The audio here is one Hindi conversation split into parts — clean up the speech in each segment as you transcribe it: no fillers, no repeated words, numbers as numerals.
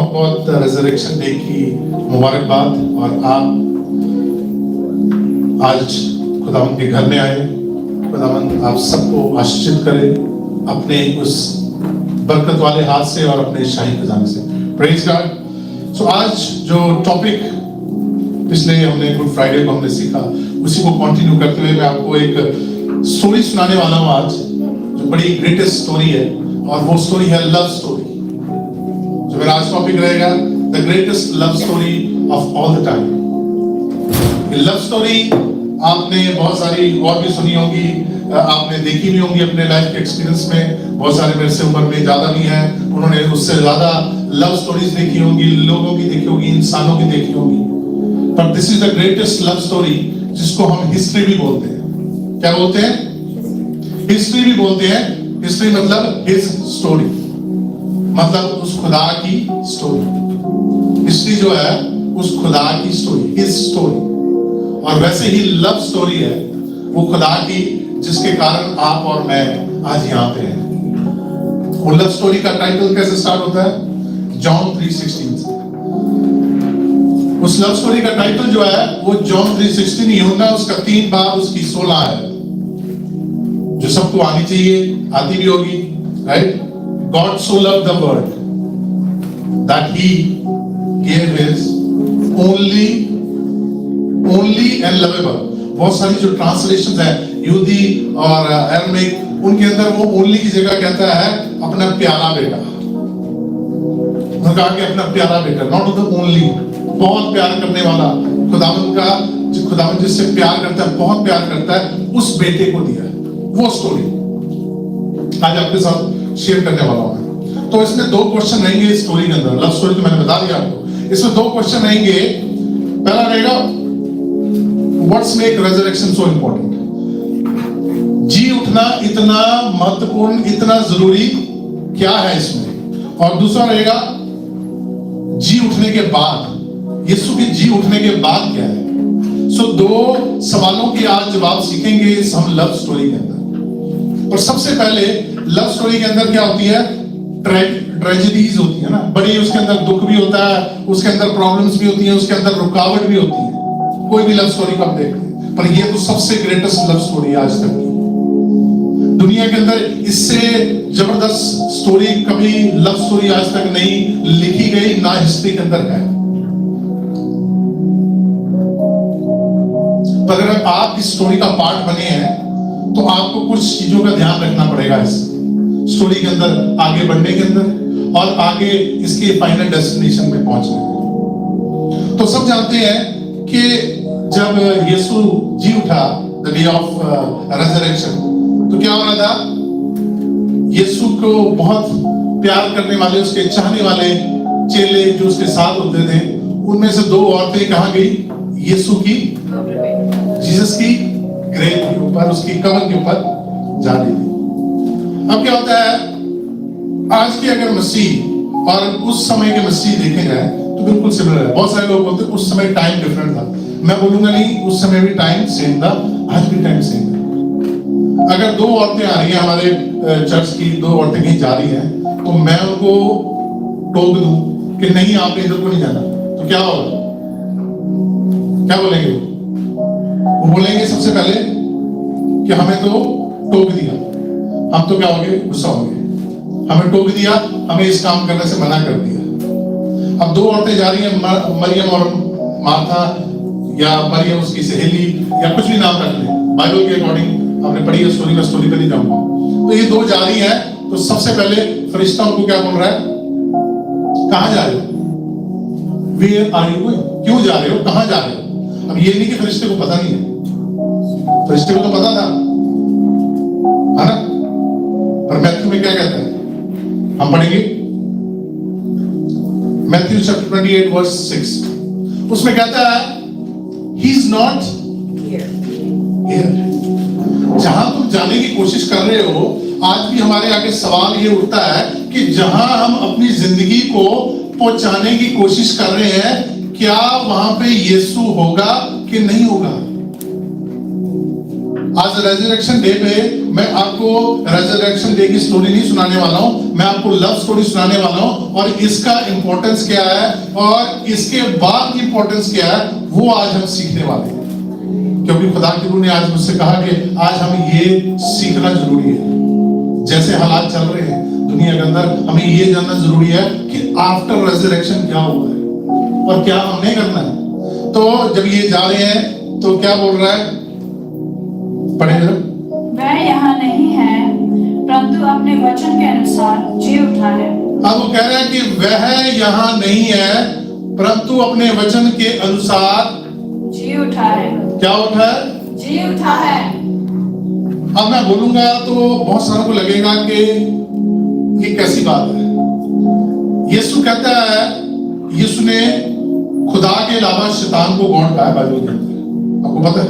बहुत बहुत रेजरेक्शन डे की मुबारकबाद। और आप आज खुदावंद के घर में आए, खुदावंद आप सबको आशीषित करे अपने उस बरकत वाले हाथ से और अपने शाही खजाने से। Praise God. सो आज जो टॉपिक पिछले हमने गुड फ्राइडे को हमने सीखा, उसी को कंटिन्यू करते हुए मैं आपको एक स्टोरी सुनाने वाला हूं आज, जो बड़ी ग्रेटेस्ट स्टोरी है, और वो स्टोरी है लव स्टोरी। जो मेरा आज टॉपिक रहेगा, the greatest love story of all the time. ये लव स्टोरी आपने बहुत सारी और भी सुनी होगी, आपने देखी भी होंगी अपने लाइफ के एक्सपीरियंस में। बहुत सारे मेरे से उम्र में ज्यादा भी हैं, उन्होंने उससे ज्यादा लव स्टोरीज देखी होंगी, लोगों की देखी होगी, इंसानों की देखी होगी। पर this is the greatest love story, जिसको हम हिस्ट्री भी बोलते हैं। क्या बोलते हैं? हिस्ट्री भी बोलते हैं। हिस्ट्री मतलब हिज स्टोरी, मतलब उस खुदा की स्टोरी। हिस्ट्री जो है उस खुदा की स्टोरी, हिज स्टोरी। और वैसे ही लव स्टोरी है वो खुदा की, जिसके कारण आप और मैं आज यहाँ पे हैं। वो लव स्टोरी का टाइटल कैसे स्टार्ट होता है? जॉन 3:16 से। उस लव स्टोरी का टाइटल जो है वो जॉन 3:16 यूहन्ना उसका 3 बार उसकी 16 है, जो सबको आनी चाहिए, आती भी होगी, right? God so loved the world that he gave his only and lovable। बहुत सारी जो ट्रांसलेशंस है यहूदी और अरमिक, उनके अंदर वो ओनली की जगह कहता है अपना प्यारा बेटा। उन्होंने कहा कि अपना प्यारा बेटा, नॉट द ओनली, बहुत प्यार करने वाला खुदावंद का, जो खुदावंद जिससे प्यार करता है, बहुत प्यार करता है, उस बेटे को दिया। वो स्टोरी आज आपके साथ शेयर करने वाला हूं। तो इसमें 2 क्वेश्चन रहेंगे इस स्टोरी के अंदर। लव स्टोरी तो मैंने बता दिया आपको। इसमें 2 क्वेश्चन रहेंगे। पहला रहेगा, what's make resurrection so important? जी उठना इतना महत्वपूर्ण, इतना जरूरी क्या है इसमें? और दूसरा रहेगा, जी उठने के बाद, यीशु के जी उठने के बाद क्या है? सो 2 सवालों के आज जवाब सीखेंगे इस हम लव स्टोरी के अंदर। और सबसे पहले लव स्टोरी के अंदर क्या होती है? ट्रेजेडीज होती है ना, बड़ी, उसके अंदर दुख भी होता है, उसके अंदर प्रॉब्लम्स भी होती है, उसके अंदर रुकावट भी होती है। कोई भी लव स्टोरी को आप देखते हैं, पर ये तो सबसे ग्रेटेस्ट लव स्टोरी है आज तक की दुनिया के अंदर। इससे जबरदस्त स्टोरी, कभी लव स्टोरी आज तक नहीं लिखी गई, ना हिस्ट्री के अंदर है। पर अगर आप इस स्टोरी का पार्ट बने हैं तो आपको कुछ चीजों का ध्यान रखना पड़ेगा इस स्टोरी के अंदर आगे बढ़ने के अंदर, और आगे इसके फाइनल डेस्टिनेशन में पहुंचने में। तो सब जानते हैं कि जब यीशु जी उठा, द डे ऑफ रेजरेक्शन, तो क्या हो रहा था? यीशु को बहुत प्यार करने वाले, उसके चाहने वाले चेले जो उसके साथ होते थे, उनमें से 2 औरतें कहाँ गई? यीशु की, जीसस की ग्रेव के ऊपर, उसकी कब्र के ऊपर जा रही थी। अब क्या होता है, आज की अगर मसीह और उस समय के मसीह देखे जाए तो बिल्कुल सिमिलर है। बहुत सारे लोग बोलते हैं उस समय टाइम डिफरेंट था। मैं बोलूंगा नहीं, उस समय भी टाइम सेम था, आज भी टाइम सेम है। अगर 2 औरतें आ रही हैं हमारे चर्च की, 2 औरतें कहीं जा रही हैं, तो मैं उनको टोक दूं कि नहीं आपने इधर को नहीं जाना, तो क्या होगा? क्या बोलेंगे वो बोलेंगे सबसे पहले कि हमें तो टोक दिया। हम तो क्या हो गए? गुस्सा हो गए, हमें टोक दिया, हमें इस काम करने से मना कर दिया। अब 2 औरतें जा रही हैं, मरियम और मार्था, या मरियम उसकी सहेली, या कुछ भी नाम रख लें, बाइबल के अकॉर्डिंग आपने पढ़ी है स्टोरी, में स्टोरी पे नहीं जाऊंगा। तो ये 2 जा रही हैं, तो सबसे पहले फरिश्ता उनको क्या बोल रहा है? कहां जा रहे हो? Where are you going? क्यों जा रहे हो? कहां जा रहे हो? अब ये नहीं कि फरिश्ते को पता नहीं है, फरिश्ते को तो पता था, है ना? पर मैथ्यू में क्या कहता है? हम पढ़ेंगे मैथ्यू चैप्टर 28 वर्स 6। उसमें कहता है he is not here। जहां तुम जाने की कोशिश कर रहे हो, आज भी हमारे आगे सवाल ये उठता है कि जहां हम अपनी जिंदगी को पहुंचाने की कोशिश कर रहे हैं, क्या वहां पे यीशु होगा कि नहीं होगा? आज रेजरेक्शन डे पे मैं आपको रेजरेक्शन डे की स्टोरी नहीं सुनाने वाला हूं, मैं आपको लव स्टोरी सुनाने वाला हूं, और इसका इंपॉर्टेंस क्या है और इसके बाद की इंपॉर्टेंस क्या है वो आज हम सीखने वाले हैं। क्योंकि खुदा की रूह ने आज मुझसे कहा कि आज हमें ये सीखना जरूरी है। जैसे हालात चल रहे हैं दुनिया के अंदर, हमें ये जानना जरूरी है कि आफ्टर रेजरेक्शन क्या होगा है और क्या हमने करना है। तो जब ये जा रहे हैं तो क्या बोल रहा है, पढ़े जरा। वह यहाँ नहीं है परंतु अपने वचन के अनुसार जी उठा है। अब वो कह रहा है कि वह यहाँ नहीं है परंतु अपने वचन के अनुसार जी उठा है। क्या उठा है? जी उठा है। अब मैं बोलूंगा तो बहुत सारों को लगेगा कि ये कैसी बात है। यीशु कहता है, यीशु ने खुदा के अलावा शैतान को गॉड कहा है बाइबल के अंदर, आपको पता है?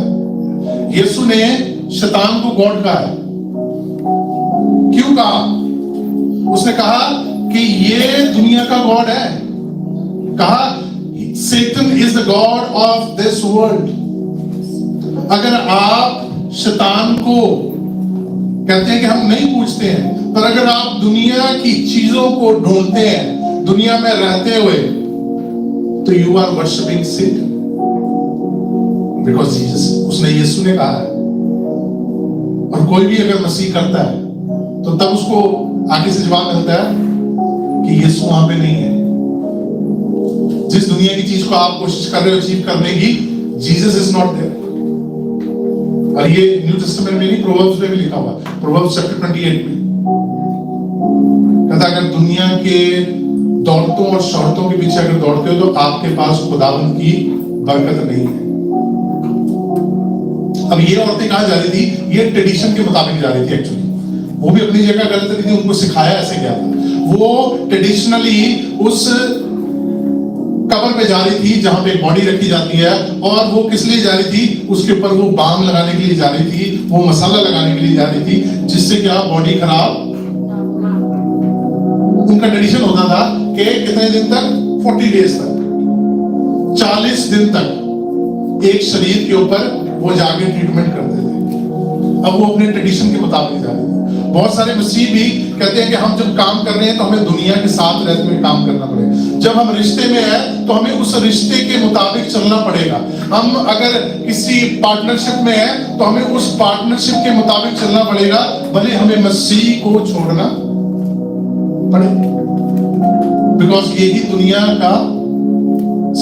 यीशु ने शैतान को गॉड कहा है। क्यों कहा? उसने कहा कि ये दुनिया का गॉड है। कहा Satan is the god of this world। अगर आप शैतान को कहते हैं कि हम नहीं पूछते हैं, पर अगर आप दुनिया की चीजों को ढूंढते हैं दुनिया में रहते हुए, तो you are worshipping Satan because Jesus, उसने यीशु ने कहा है। और कोई भी अगर मसीह करता है तो तब उसको आगे से जवाब मिलता है कि यीशु वहां पे नहीं है। जिस दुनिया की चीज को आप कोशिश कर रहे हो अचीव करने की, जीसस इज नॉट देयर। और ये न्यू टेस्टामेंट में नहीं, प्रोवर्ब्स में भी लिखा हुआ है, प्रोवर्ब्स चैप्टर 28 में कहता है अगर दुनिया के दौलतों और शौहरतों के पीछे अगर दौड़ते हो तो आपके पास खुदावंद की बरकत नहीं है। अब ये औरतें कहां जा रही थी? ये ट्रेडिशन के मुताबिक जा रही थी। एक्चुअली वो भी अपनी जगह गलत नहीं थी, उनको सिखाया ऐसे क्या था। वो ट्रेडिशनली उस कब्र पे जा रही थी जहां पे बॉडी रखी जाती है, और वो किस लिए जा रही थी? उसके ऊपर वो बाम लगाने के लिए जा रही थी, वो मसाला लगाने के लिए जा रही थी, जिससे क्या बॉडी खराब। उनका ट्रेडिशन होता था कि कितने दिन तक? 40 डेज तक, 40 दिन तक एक शरीर के ऊपर वो जाके ट्रीटमेंट करते थे। अब वो अपने ट्रेडिशन के मुताबिक जा रहे थे। बहुत सारे मसीह भी कहते हैं कि हम जब काम कर रहे हैं तो हमें दुनिया के साथ रहते हुए काम करना पड़ेगा। जब हम रिश्ते में हैं तो हमें उस रिश्ते के मुताबिक चलना पड़ेगा। हम अगर किसी पार्टनरशिप में हैं तो हमें उस पार्टनरशिप के मुताबिक चलना पड़ेगा, भले हमें मसीह को छोड़ना पड़े, बिकॉज यही दुनिया का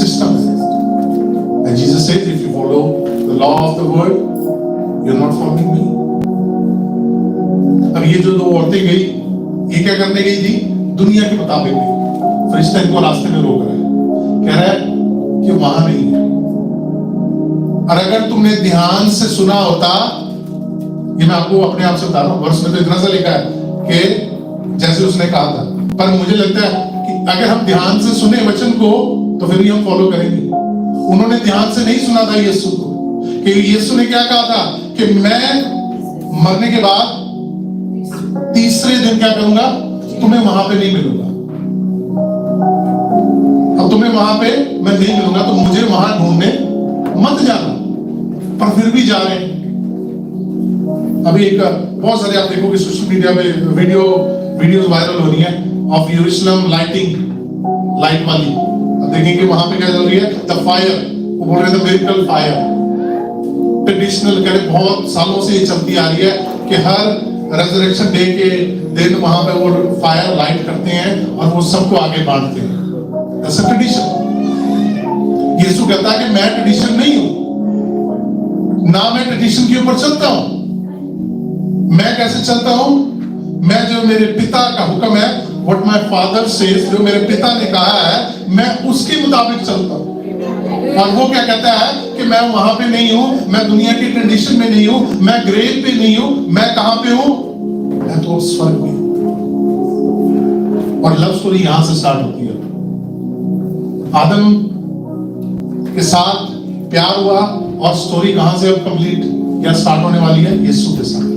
सिस्टम है। And Jesus says, if you follow the law of the world, you're not following me. अब ये जो दो औरतें गई, ये क्या करने गई थी? दुनिया के मुताबिक गई। फरिश्ता इनको रास्ते में रोक रहा है, कह रहा है कि वहां नहीं है। और अगर तुमने ध्यान से सुना होता, ये मैं आपको अपने आप से बता रहा हूं, वर्ष में तो इतना सा लिखा है कि जैसे उसने कहा था, पर मुझे लगता है कि अगर हम ध्यान से सुने वचन को तो फिर भी हम फॉलो करेंगे। उन्होंने ध्यान से नहीं सुना था यीशु को, कि यीशु ने क्या कहा था कि मैं मरने के बाद तीसरे दिन क्या करूंगा? तुम्हें वहां पे नहीं मिलूंगा। अब तुम्हें वहां पे मैं नहीं मिलूंगा तो मुझे वहां ढूंढने मत जाना। पर फिर भी जा रहे हैं। अभी एक बहुत सारे आप देखोगे सोशल मीडिया पे वीडियोस वायरल हो रही है ऑफ यरूशलेम लाइट वाली। अब देखेंगे वहां पे क्या चल रही है? द फायर, वो बोल रहे थे मिरेकल फायर। ट्रेडिशनल कह रहे बहुत सालों से ये चलती आ रही है कि हर रेजरेक्शन डे के दिन वहां पे वो फायर लाइट करते हैं और वो सबको आगे बांटते हैं। That's a tradition। यीशु कहता है कि मैं ट्रेडिशन नहीं हूं, ना मैं ट्रेडिशन के ऊपर चलता हूं। मैं कैसे चलता हूं? मैं जो मेरे पिता का हुक्म है, what my father says, जो मेरे पिता ने कहा है, मैं उसके मुताबिक चलता हूं। और वो क्या कहता है कि मैं वहां पे नहीं हूं, मैं दुनिया की ट्रेडिशन में नहीं हूं, मैं ग्रेव पे नहीं हूं, मैं कहां पे हूं? मैं तो स्वर्ग में। और लव स्टोरी यहां से स्टार्ट होती है। आदम के साथ प्यार हुआ और स्टोरी कहां से अब कंप्लीट या स्टार्ट होने वाली है? यीशु के साथ।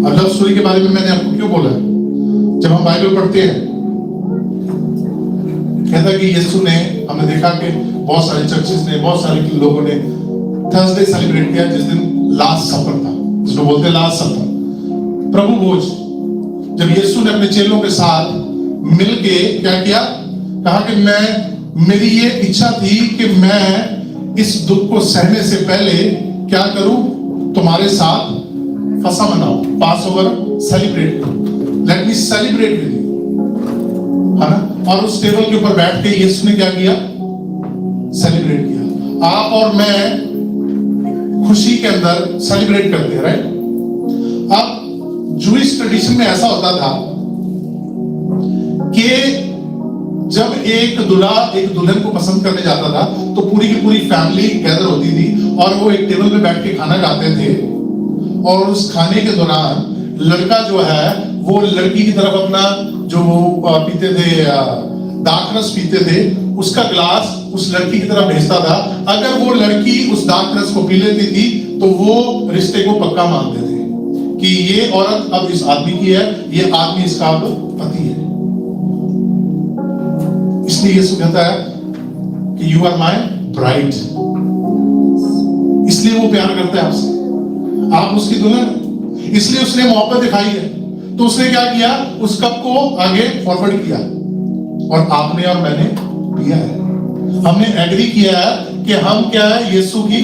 और लव स्टोरी के बारे में मैंने आपको क्यों बोला है? जब हम बाइबल पढ़ते हैं, कहता कि यीशु ने, हमने देखा कि बहुत सारे चर्चेस ने, बहुत सारे लोगों ने थर्सडे सेलिब्रेट किया जिस दिन लास्ट सफर था, जिसको बोलते हैं लास्ट सफर, प्रभु भोज। जब यीशु ने अपने चेलों के साथ मिलके क्या किया, कहा कि मेरी ये इच्छा थी कि मैं इस दुख को सहने से पहले क्या करूं, तुम्हारे साथ फसा मनाऊं, पास ओवर सेलिब्रेट करूं, let me celebrate with you, है ना। और उस टेबल के ऊपर बैठ के यीशु ने क्या किया, सेलिब्रेट किया। आप और मैं खुशी के अंदर सेलिब्रेट करते हैं, राइट। अब जूइश ट्रेडिशन में ऐसा होता था कि जब एक दूल्हा एक दुल्हन को पसंद करने जाता था तो पूरी की पूरी फैमिली गैदर होती थी और वो एक टेबल पे बैठ के खाना खाते थे, और उस खाने के दौरान लड़का जो है वो लड़की की तरफ अपना जो पीते थे दाखरस पीते थे, उसका ग्लास उस लड़की की तरफ भेजता था। अगर वो लड़की उस दाखरस को पी लेती थी तो वो रिश्ते को पक्का मानते थे कि ये औरत अब इस आदमी की है, ये आदमी इसका अब पति है। इसलिए यीशु कहता है कि यू आर माय ब्राइड, इसलिए वो प्यार करता है आपसे, आप उसकी दुल्हन, इसलिए उसने मोहब्बत दिखाई है। तो उसने क्या किया, उस कप को आगे फॉरवर्ड किया और आपने और मैंने पिया है। हमने एग्री किया है कि हम क्या है, यीशु की,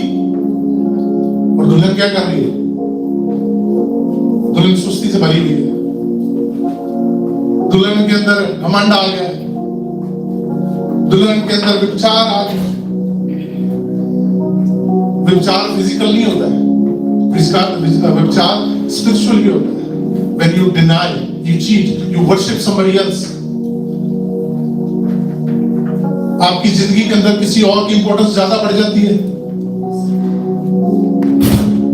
और दुल्हन क्या कर रही है, दुल्हन सुस्ती से भरी हुई है, दुल्हन के अंदर घमंड आ गया, दुल्हन के अंदर विचार आ गया। विचार फिजिकल नहीं होता है, विचार स्पिरिचुअल भी होता है। When you deny, you cheat, you worship somebody else. आपकी जिंदगी के अंदर किसी और की इंपॉर्टेंस ज्यादा बढ़ जाती है,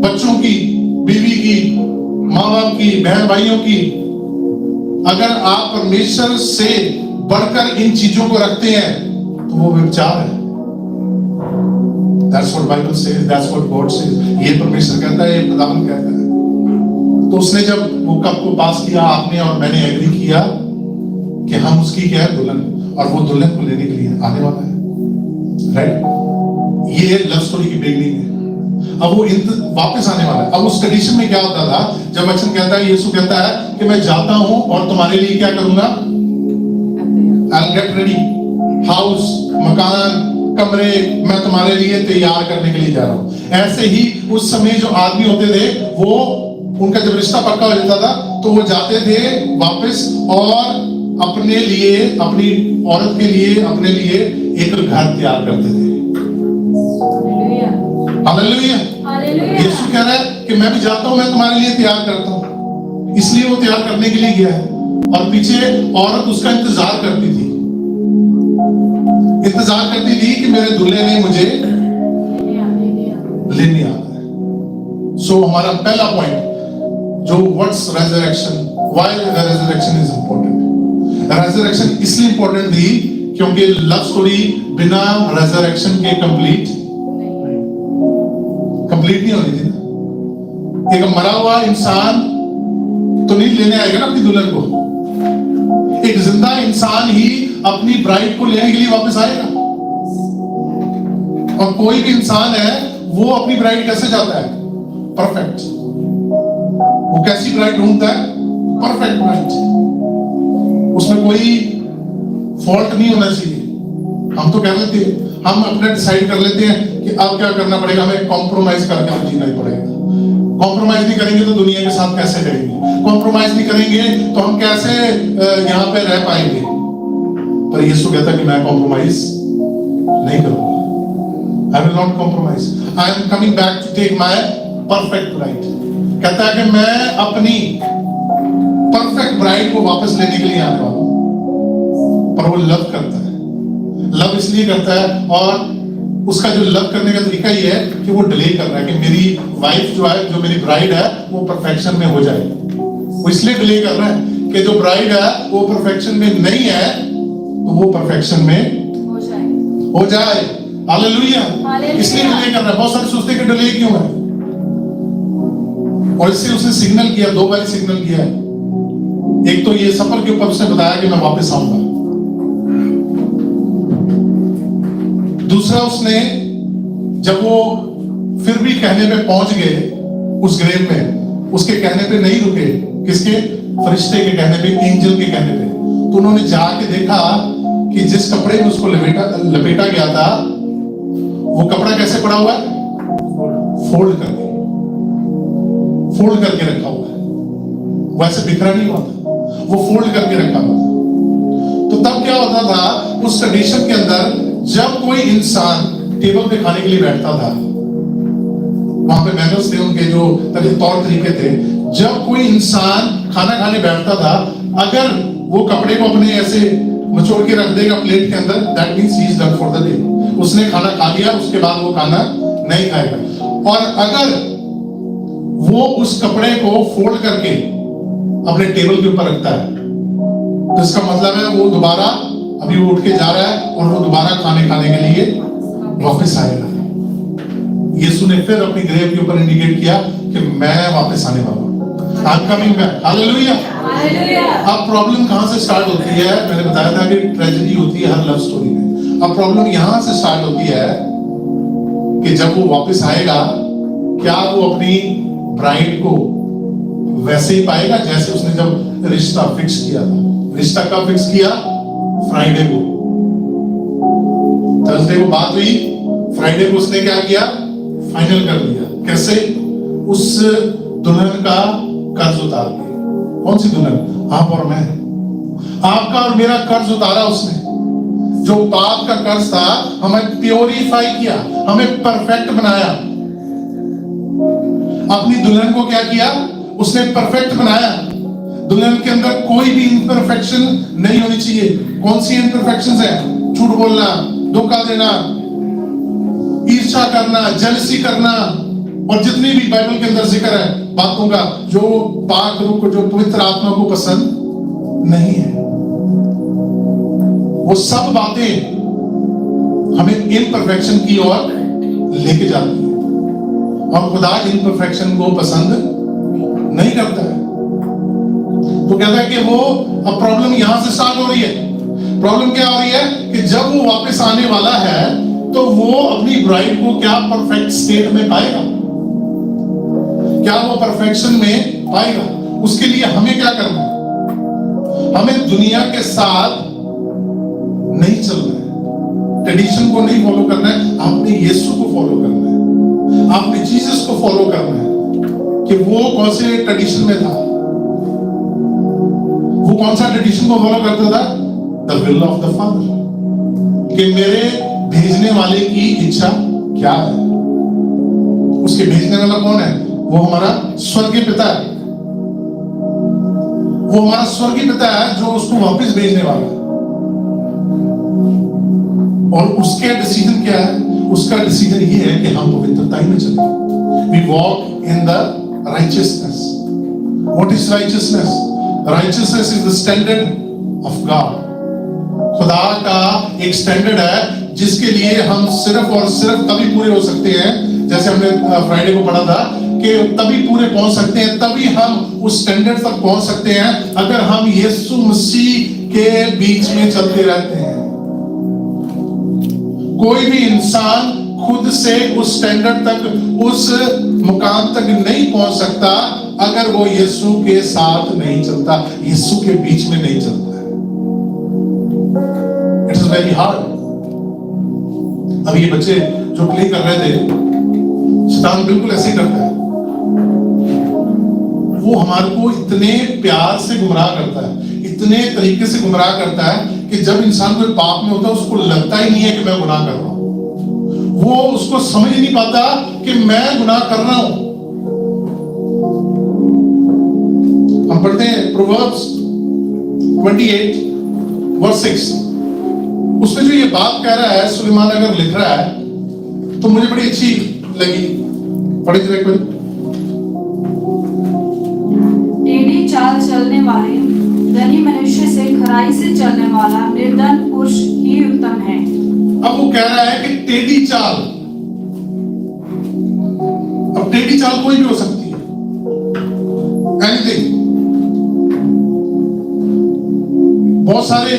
बच्चों की, बीवी की, माँ बाप की, बहन भाइयों की। अगर आप परमेश्वर से बढ़कर इन चीजों को रखते हैं तो वो व्यभिचार है। That's what Bible says, that's what God says. ये परमेश्वर कहता है, ये खुदावंद कहता है। तो उसने जब वो कप को पास किया, आपने और मैंने एग्री किया कि हम उसकी क्या है, दुल्हन, और वो दुल्हन को लेने के लिए आने वाला है, राइट। ये लव स्टोरी की बिगनिंग है। अब वो वापस आने वाला है। अब उस ट्रेडिशन में क्या होता था, जब वचन कहता है, यीशु कहता है कि मैं जाता हूं और तुम्हारे लिए क्या करूंगा, I'll get ready, हाउस, मकान, कमरे मैं तुम्हारे लिए तैयार करने के लिए जा रहा हूं। ऐसे ही उस समय जो आदमी होते थे, वो उनका जब रिश्ता पक्का हो जाता था तो वो जाते थे वापस और अपने लिए, अपनी औरत के लिए, अपने लिए एक घर तैयार करते थे। Hallelujah, hallelujah. यीशु कह रहा है कि मैं भी जाता हूं, मैं तुम्हारे लिए तैयार करता हूं। इसलिए वो तैयार करने के लिए गया है और पीछे औरत उसका इंतजार करती थी, इंतजार करती थी कि मेरे दूल्हे ने मुझे लेने आना है। सो हमारा पहला पॉइंट जो what's resurrection, why the resurrection is important. Resurrection इसलिए इंपॉर्टेंट थी क्योंकि लव स्टोरी बिना रेजरेक्शन के कंप्लीट नहीं होनी थी ना। एक मरा हुआ इंसान तो नहीं लेने आएगा ना अपनी दुल्हन को, एक जिंदा इंसान ही अपनी ब्राइड को लेने के लिए वापस आएगा। और कोई भी इंसान है वो अपनी ब्राइड कैसे जाता है, परफेक्ट। वो कैसी ब्राइड ढूंढता है, परफेक्ट ब्राइड, उसमें कोई फॉल्ट नहीं होना चाहिए। हम तो कह लेते हैं, हम अपने डिसाइड कर लेते हैं कि अब क्या करना पड़ेगा, हमें कॉम्प्रोमाइज करके जीना ही पड़ेगा। कॉम्प्रोमाइज नहीं करेंगे तो दुनिया के साथ कैसे करेंगे, कॉम्प्रोमाइज नहीं करेंगे तो हम कैसे यहाँ पे रह पाएंगे। पर यीशु कहता है कि मैं कॉम्प्रोमाइज नहीं करूंगा, I will not compromise. I am coming back to take my perfect bride. कहता है कि मैं अपनी परफेक्ट ब्राइड को वापस लेने के लिए आने वाला हूं। पर वो लव करता है, लव इसलिए करता है, और उसका जो लव करने का तरीका ये है कि वो डिले कर रहा है कि मेरी वाइफ जो है, जो मेरी ब्राइड है, वो परफेक्शन में हो जाए। वो इसलिए डिले कर रहा है कि जो ब्राइड है वो परफेक्शन में नहीं है, तो वो परफेक्शन में हो जाए। हालेलुया। इसलिए डिले कर रहा है। बहुत सारे सोचते हैं कि डिले क्यों है, और इससे उसने सिग्नल किया, 2 बार सिग्नल किया। एक तो ये सफर के ऊपर उसने बताया कि मैं वापस आऊंगा, दूसरा उसने जब वो फिर भी कहने पे पहुंच गए उस ग्रेव में उसके कहने पे नहीं रुके, किसके? फरिश्ते के कहने पे, एंजल के कहने पे। तो उन्होंने जाके देखा कि जिस कपड़े में उसको लपेटा गया था वो कपड़ा कैसे पड़ा हुआ है? फोल्ड करके रखा हुआ है। वैसे बिखरा नहीं हुआ था, वो फोल्ड करके रखा हुआ था। तो तब क्या होता था उस कंडीशन के अंदर, जब कोई इंसान टेबल पे खाने के लिए बैठता था, वहां पे मैनर्स थे उनके, जो तौर तरीके थे। जब कोई इंसान खाना खाने बैठता था, अगर वो कपड़े को अपने ऐसे मचोड़ के रख देगा प्लेट के अंदर, that means he is done for the day. उसने खाना खा लिया, उसके बाद वो खाना नहीं खाएगा। और अगर वो उस कपड़े को फोल्ड करके अपने टेबल के ऊपर रखता है, तो इसका मतलब है वो दोबारा, अभी वो उठ के जा रहा है और वो दोबारा खाने के लिए वापस आएगा। यीशु ने फिर अपनी ग्रेव के ऊपर इंडिकेट किया कि मैं वापस आने वाला हूं, I am coming back. Hallelujah. अब प्रॉब्लम कहां से स्टार्ट होती है? मैंने बताया था कि ट्रेजेडी होती है हर लव स्टोरी में। अब प्रॉब्लम यहां से स्टार्ट होती है कि जब वो वापस आएगा, क्या वो अपनी ब्राइड को वैसे ही पाएगा जैसे उसने जब रिश्ता फिक्स किया था? रिश्ता कब फिक्स किया? फ्राइडे को। थर्सडे को बात हुई, फ्राइडे को उसने क्या किया? फाइनल कर दिया। कैसे? उस दुल्हन का कर्ज उतार के। कौन सी दुल्हन? आप और मैं। आपका और मेरा कर्ज उतारा उसने। जो पाप का कर्ज था, हमें प्योरीफाई किया, हमें परफेक्ट बनाया। अपनी दुल्हन को क्या किया? उसने परफेक्ट बनाया। दुल्हन के अंदर कोई भी इम्परफेक्शन नहीं होनी चाहिए। कौन सी इम्परफेक्शंस है? झूठ बोलना, धोखा देना, ईर्ष्या करना, जेलसी करना, और जितनी भी बाइबल के अंदर जिक्र है बातों का, जो पाक रूह को, जो पवित्र आत्मा को पसंद नहीं है, वो सब बातें हमें इम्परफेक्शन की ओर लेके जाती है। और खुदा इम्परफेक्शन को पसंद नहीं करता है। तो कहता है कि वो, अब प्रॉब्लम यहां से स्टार्ट हो रही है। प्रॉब्लम क्या हो रही है कि जब वो वापस आने वाला है, तो वो अपनी ब्राइड को क्या परफेक्ट स्टेट में पाएगा? क्या वो परफेक्शन में पाएगा? उसके लिए हमें क्या करना है? हमें दुनिया के साथ नहीं चलना है, ट्रेडिशन को नहीं फॉलो करना है। आपने यीशु को फॉलो करना है, आपने जीसस को फॉलो करना है। कि वो कौन से ट्रेडिशन में था? वो कौन सा ट्रेडिशन को फॉलो करता था? The will of the father, कि मेरे भेजने वाले की इच्छा क्या है। उसके भेजने वाला कौन है? वो हमारा स्वर्गीय पिता है। वो हमारा स्वर्गीय पिता है जो उसको वापस भेजने वाला है। और उसके डिसीजन क्या है? उसका डिसीजन ये है कि हम पवित्रता में चलें। We walk in the righteousness. What is righteousness? Righteousness is the standard of God. खुदा का एक स्टैंडर्ड है जिसके लिए हम सिर्फ और सिर्फ तभी पूरे हो सकते हैं, जैसे हमने फ्राइडे को पढ़ा था कि तभी पूरे पहुंच सकते हैं, तभी हम उस स्टैंडर्ड तक पहुंच सकते हैं अगर हम यीशु मसीह के बीच में चलते रहते हैं। कोई भी इंसान खुद से उस स्टैंडर्ड तक, उस मुकाम तक नहीं पहुंच सकता अगर वो यीशु के साथ नहीं चलता, यीशु के बीच में नहीं चलता है। It is very hard. अब ये बच्चे जो प्ले कर रहे थे, शैतान बिल्कुल ऐसे ही करता है। वो हमारे को इतने प्यार से गुमराह करता है, इतने तरीके से गुमराह करता है कि जब इंसान कोई पाप में होता है उसको लगता ही नहीं है कि मैं गुनाह कर रहा हूं। वो उसको समझ नहीं पाता कि मैं गुनाह कर रहा हूं। हम पढ़ते हैं प्रोवर्ब्स 28:6, उसमें जो ये बात कह रहा है, सुलेमान अगर लिख रहा है तो मुझे बड़ी अच्छी लगी। पढ़े जरा एक बार। टेढ़ी चाल चलने वाले धनी मनुष्य से खराई से चलने वाला निर्धन पुरुष ही उत्तम है। अब वो कह रहा है कि टेढ़ी चाल, अब टेढ़ी चाल कोई भी हो सकती है, एनीथिंग। बहुत सारे,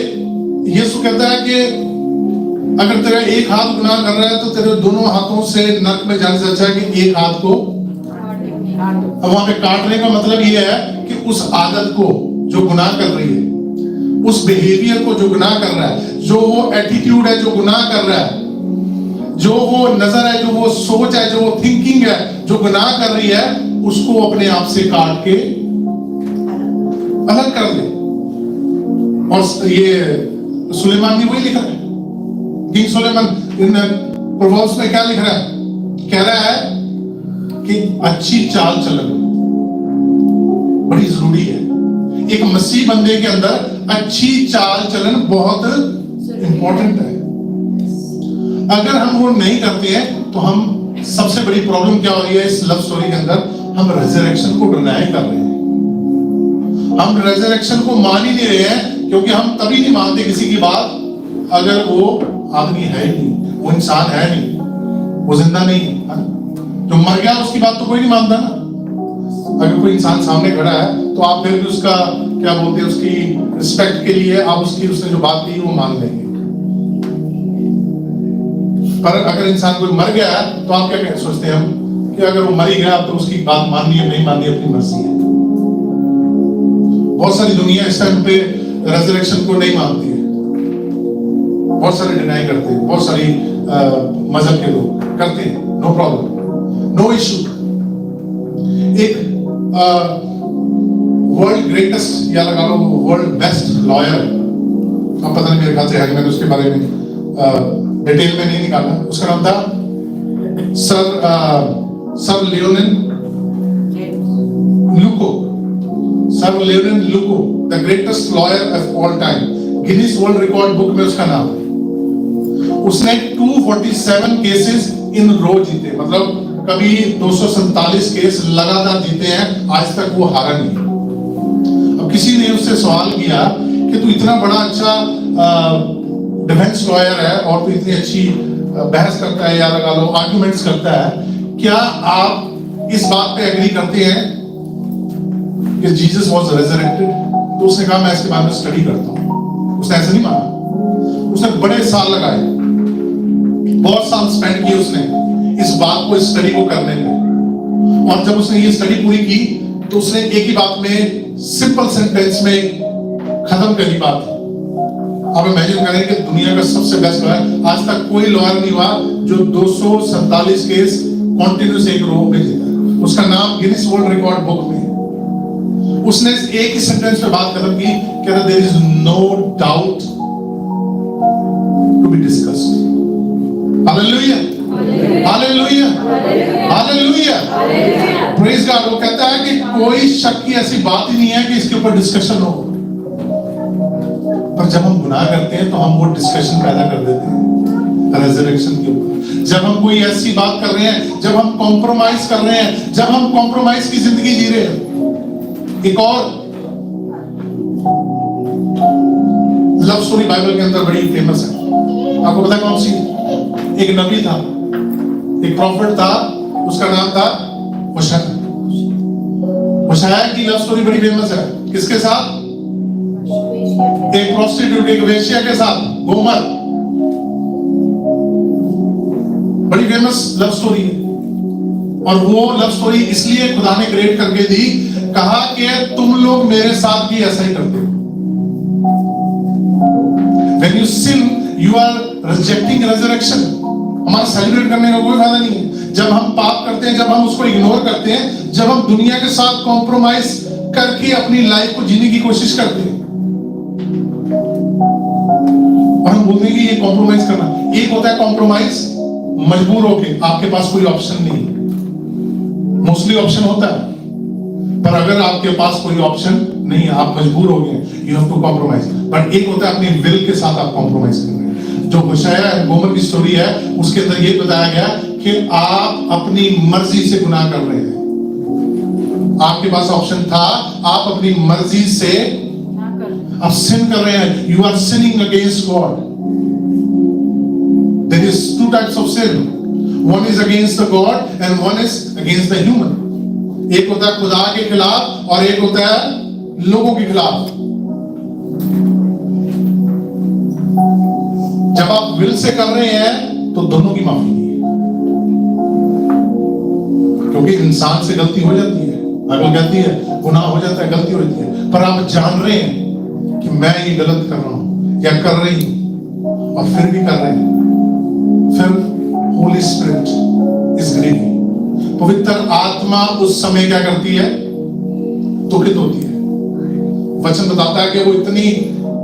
यीशु कहता है कि अगर तेरा एक हाथ गुनाह कर रहा है तो तेरे दोनों हाथों से नरक में जाने से अच्छा है कि एक हाथ को अब वहां पे काटने का मतलब ये है कि उस आदत को जो गुनाह कर रही है, उस बिहेवियर को जो गुनाह कर रहा है, जो वो एटीट्यूड है जो गुनाह कर रहा है, जो वो नजर है, जो वो सोच है, जो वो थिंकिंग है जो गुनाह कर रही है, उसको अपने आप से काट के अलग कर दे। और ये सुलेमान भी वही लिख रहा है। किंग सुलेमान इन प्रोवर्ब्स में क्या लिख रहा है? कह रहा है कि अच्छी चाल चलन बड़ी जरूरी है। एक मसीह बंदे के अंदर अच्छी चाल चलन बहुत इंपॉर्टेंट है। अगर हम वो नहीं करते हैं तो हम, सबसे बड़ी प्रॉब्लम क्या हो रही है इस लव स्टोरी के अंदर, हम रेजरेक्शन को डिनाई कर रहे हैं। हम रेजरेक्शन को मान ही नहीं रहे हैं, क्योंकि हम तभी नहीं मानते किसी की बात अगर वो आदमी है ही नहीं, वो इंसान है नहीं, वो जिंदा नहीं है। जो मर गया उसकी बात तो कोई नहीं मानता ना। अगर कोई इंसान सामने खड़ा है तो आप फिर भी उसका क्या बोलते हैं, उसकी रिस्पेक्ट के लिए आप उसने जो बात की वो मान लेंगे। पर अगर इंसान कोई मर गया है तो आप क्या सोचते हैं हम कि अगर वो मर ही गया तो उसकी बात माननी है नहीं माननी अपनी मर्जी है। बहुत सारी दुनिया इस टाइम पे रेजरेक्शन को नहीं मानती है, बहुत सारे डिनाई करते हैं, बहुत सारी मजहब के लोग करते हैं, नो प्रॉब्लम, नो इशू। एक वर्ल्ड ग्रेटेस्ट या लगा लो वर्ल्ड बेस्ट लॉयर, अब पता नहीं मेरे ख्याल से है, मैंने उसके बारे में डिटेल में नहीं निकाला, उसका नाम था sir Lionel Luckhoo. Sir Lionel Luckhoo, the greatest lawyer of all time, Guinness world record book में उसका नाम है। उसने 247 केसेस इन रो जीते, मतलब कभी 247 केस लगातार जीते हैं, आज तक वो हारा नहीं। अब किसी ने उससे सवाल किया कि तू इतना बड़ा अच्छा डिफेंस लॉयर है और तू इतनी अच्छी बहस करता है या लगा लो आर्गुमेंट्स करता है, क्या आप इस बात पे एग्री करते हैं कि जीसस वाज रेजरेक्टेड? तो उसने कहा मैं इसके बारे में स्टडी करता हूं। उसने ऐसे नहीं माना, उसने बड़े साल लगाए, बहुत साल स्पेंड किए उसने इस बात को, इस स्टडी को करने में। और जब उसने ये स्टडी पूरी की तो उसने एक ही बात में, सिंपल सेंटेंस में खत्म करी बात। आप इमेजिन करें कि दुनिया का सबसे बेस्ट लॉयर, आज तक कोई लॉयर नहीं हुआ जो 247 केस कॉन्टिन्यूस एक रो में जीता। उसका नाम गिनीज वर्ल्ड रिकॉर्ड बुक में। उसने एक ही सेंटेंस पे बात खत्म की, कहता there is no doubt to be discussed. Hallelujah, hallelujah, hallelujah, praise God. वो कहता है कि कोई शक की ऐसी बात ही नहीं है कि इसके ऊपर डिस्कशन हो। पर जब हम गुनाह करते हैं तो हम वो डिस्कशन पैदा कर देते हैं रेजरेक्शन के ऊपर। जब हम कोई ऐसी बात कर रहे हैं, जब हम कॉम्प्रोमाइज कर रहे हैं, जब हम कॉम्प्रोमाइज की जिंदगी जी रहे हैं। एक और लव स्टोरी बाइबल के अंदर बड़ी फेमस है, आपको पता है कौन सी? एक नबी था, एक प्रॉफिट था, उसका नाम था होशाया। होशाया की लव स्टोरी बड़ी फेमस है। किसके साथ? एक प्रोस्टिट्यूट, एक वेश्या के साथ, गोमर। बड़ी फेमस लव स्टोरी है। और वो लव स्टोरी इसलिए खुदा ने क्रिएट करके दी, कहा कि तुम लोग मेरे साथ भी ऐसा ही करते हो। When you sin, you are rejecting resurrection. हमारा सेलिब्रेट करने का कोई फायदा नहीं है। जब हम पाप करते हैं, जब हम उसको इग्नोर करते हैं, जब हम दुनिया के साथ कॉम्प्रोमाइज करके अपनी लाइफ को जीने की कोशिश करते हैं, और हम बोलते हैं कि ये कॉम्प्रोमाइज करना। एक होता है कॉम्प्रोमाइज मजबूर होके, आपके पास कोई ऑप्शन नहीं, मोस्टली ऑप्शन होता है, पर अगर आपके पास कोई ऑप्शन नहीं है, आप मजबूर हो गए, you have to compromise. But एक होता है अपनी विल के साथ आप कॉम्प्रोमाइज कर रहे हैं। जो होशाया गोमर की स्टोरी है, उसके अंदर ये बताया गया कि आप अपनी मर्जी से गुनाह कर रहे हैं। आपके पास ऑप्शन था, आप अपनी मर्जी से आप सिन कर रहे हैं, you are sinning against God. There is two types of sin, one is against the God and one is against the human. एक होता है खुदा के खिलाफ और एक होता है लोगों के खिलाफ। जब आप विल से कर रहे हैं तो दोनों की माफी नहीं है, क्योंकि इंसान से गलती हो जाती है, बाइबल कहती है गुनाह हो जाता है, गलती हो जाती है, पर आप जान रहे हैं कि मैं ये गलत कर रहा हूं या कर रही हूं और फिर भी कर रहे हैं, फिर होली स्पिरिट इज ग्रीविंग, पवित्र आत्मा उस समय क्या करती है? दुखित होती है। वचन बताता है कि वो इतनी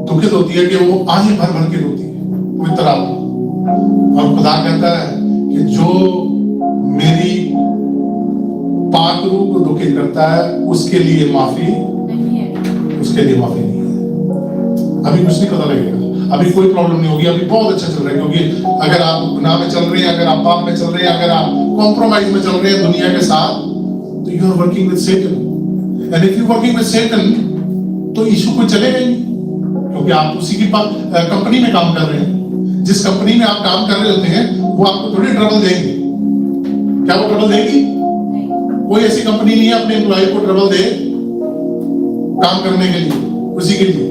दुखित होती है कि वो आंखें भर भर के रोती है पवित्र आत्मा। और खुदा कहता है कि जो मेरी पाक रूह को दुखित करता है उसके लिए माफी नहीं है, उसके लिए माफी नहीं है। अभी कुछ नहीं पता लगेगा, अभी कोई प्रॉब्लम नहीं होगी, अभी बहुत अच्छा चल रहा है, क्योंकि अगर आप गुनाह में चल रहे हैं, अगर आप पाप में चल रहे हैं, अगर आप कॉम्प्रोमाइज में चल रहे हैं दुनिया के साथ, तो you are working with Satan. And if you working with Satan तो यीशु को चलेगा ही, क्योंकि आप उसी की कंपनी में काम कर रहे हैं। जिस कंपनी में आप काम कर रहे होते हैं वो आपको थोड़ी ट्रबल देंगे। क्या वो ट्रबल देगी? कोई ऐसी कंपनी नहीं है अपने एम्प्लॉय को ट्रबल दे काम करने के लिए, उसी के लिए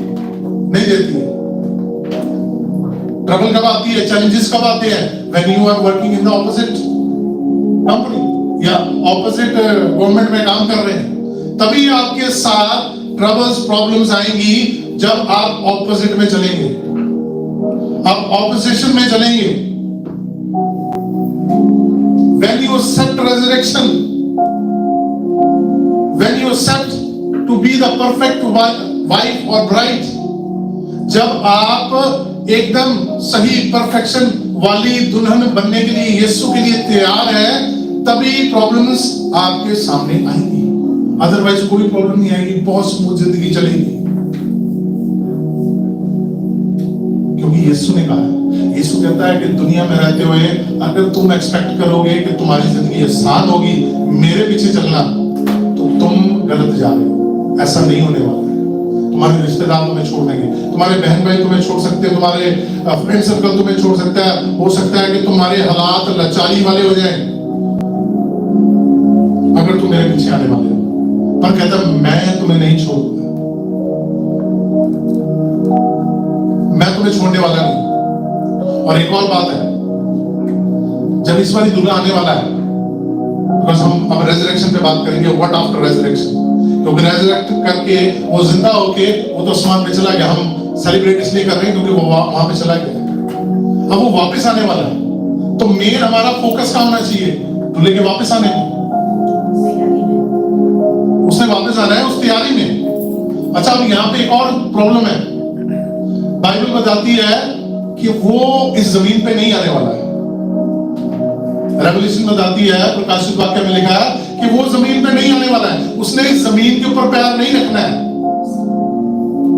नहीं देती है। ट्रबल कब आती है, चैलेंजेस कब आते हैं? When you are working in the opposite company या ऑपोजिट गवर्नमेंट में काम कर रहे हैं, तभी आपके साथ ट्रबल्स प्रॉब्लम्स आएंगी जब आप ऑपोजिट में चलेंगे, आप ऑपोजिशन में चलेंगे। When you accept resurrection, when you accept to be the perfect wife or bride, जब आप एकदम सही परफेक्शन वाली दुल्हन बनने के लिए यीशु के लिए तैयार है, तभी प्रॉब्लम्स आपके सामने आएंगी। अदरवाइज कोई प्रॉब्लम नहीं आएगी, बहुत स्मूथ जिंदगी चलेगी। क्योंकि यीशु ने कहा है, यीशु कहता है कि दुनिया में रहते हुए अगर तुम एक्सपेक्ट करोगे कि तुम्हारी जिंदगी आसान होगी मेरे पीछे चलना, तो तुम गलत जा रहे हो। ऐसा नहीं होने वाला है। तुम्हारे रिश्तेदार तुम्हें छोड़ देंगे, तुम्हारे बहन भाई तुम्हें छोड़ सकते हैं, तुम्हारे फ्रेंड सर्कल तुम्हें छोड़ सकता है। हो सकता है कि तुम्हारे हालात लाचारी वाले हो जाएं अगर तुम मेरे पीछे आने वाले हो, पर कहता मैं तुम्हें नहीं छोड़ूंगा, मैं तुम्हें छोड़ने वाला नहीं। और एक और बात है, जब इस बारी दूल्हा आने वाला है, बिकॉज़ हम अब रेजरेक्शन पे बात करेंगे, व्हाट आफ्टर रेजरेक्शन, क्योंकि रेजरेक्ट करके वो जिंदा होके वो तो आसमान पे चला गया, हम सेलिब्रेट इसलिए कर रहे हैं क्योंकि वो वहां पे चला गया। अब वो वापस आने वाला है, तो मेन हमारा फोकस क्या होना चाहिए? दूल्हे के वापस आने में, उसने वापस आना है उस तैयारी में। अच्छा, अब यहाँ पे एक और प्रॉब्लम है, बाइबल बताती है कि वो इस जमीन पे नहीं आने वाला है। रेवल्यूशन बताती है, प्रकाशित वाक्य में लिखा है कि वो जमीन पे नहीं आने वाला है। उसने इस जमीन के ऊपर पैर नहीं रखना है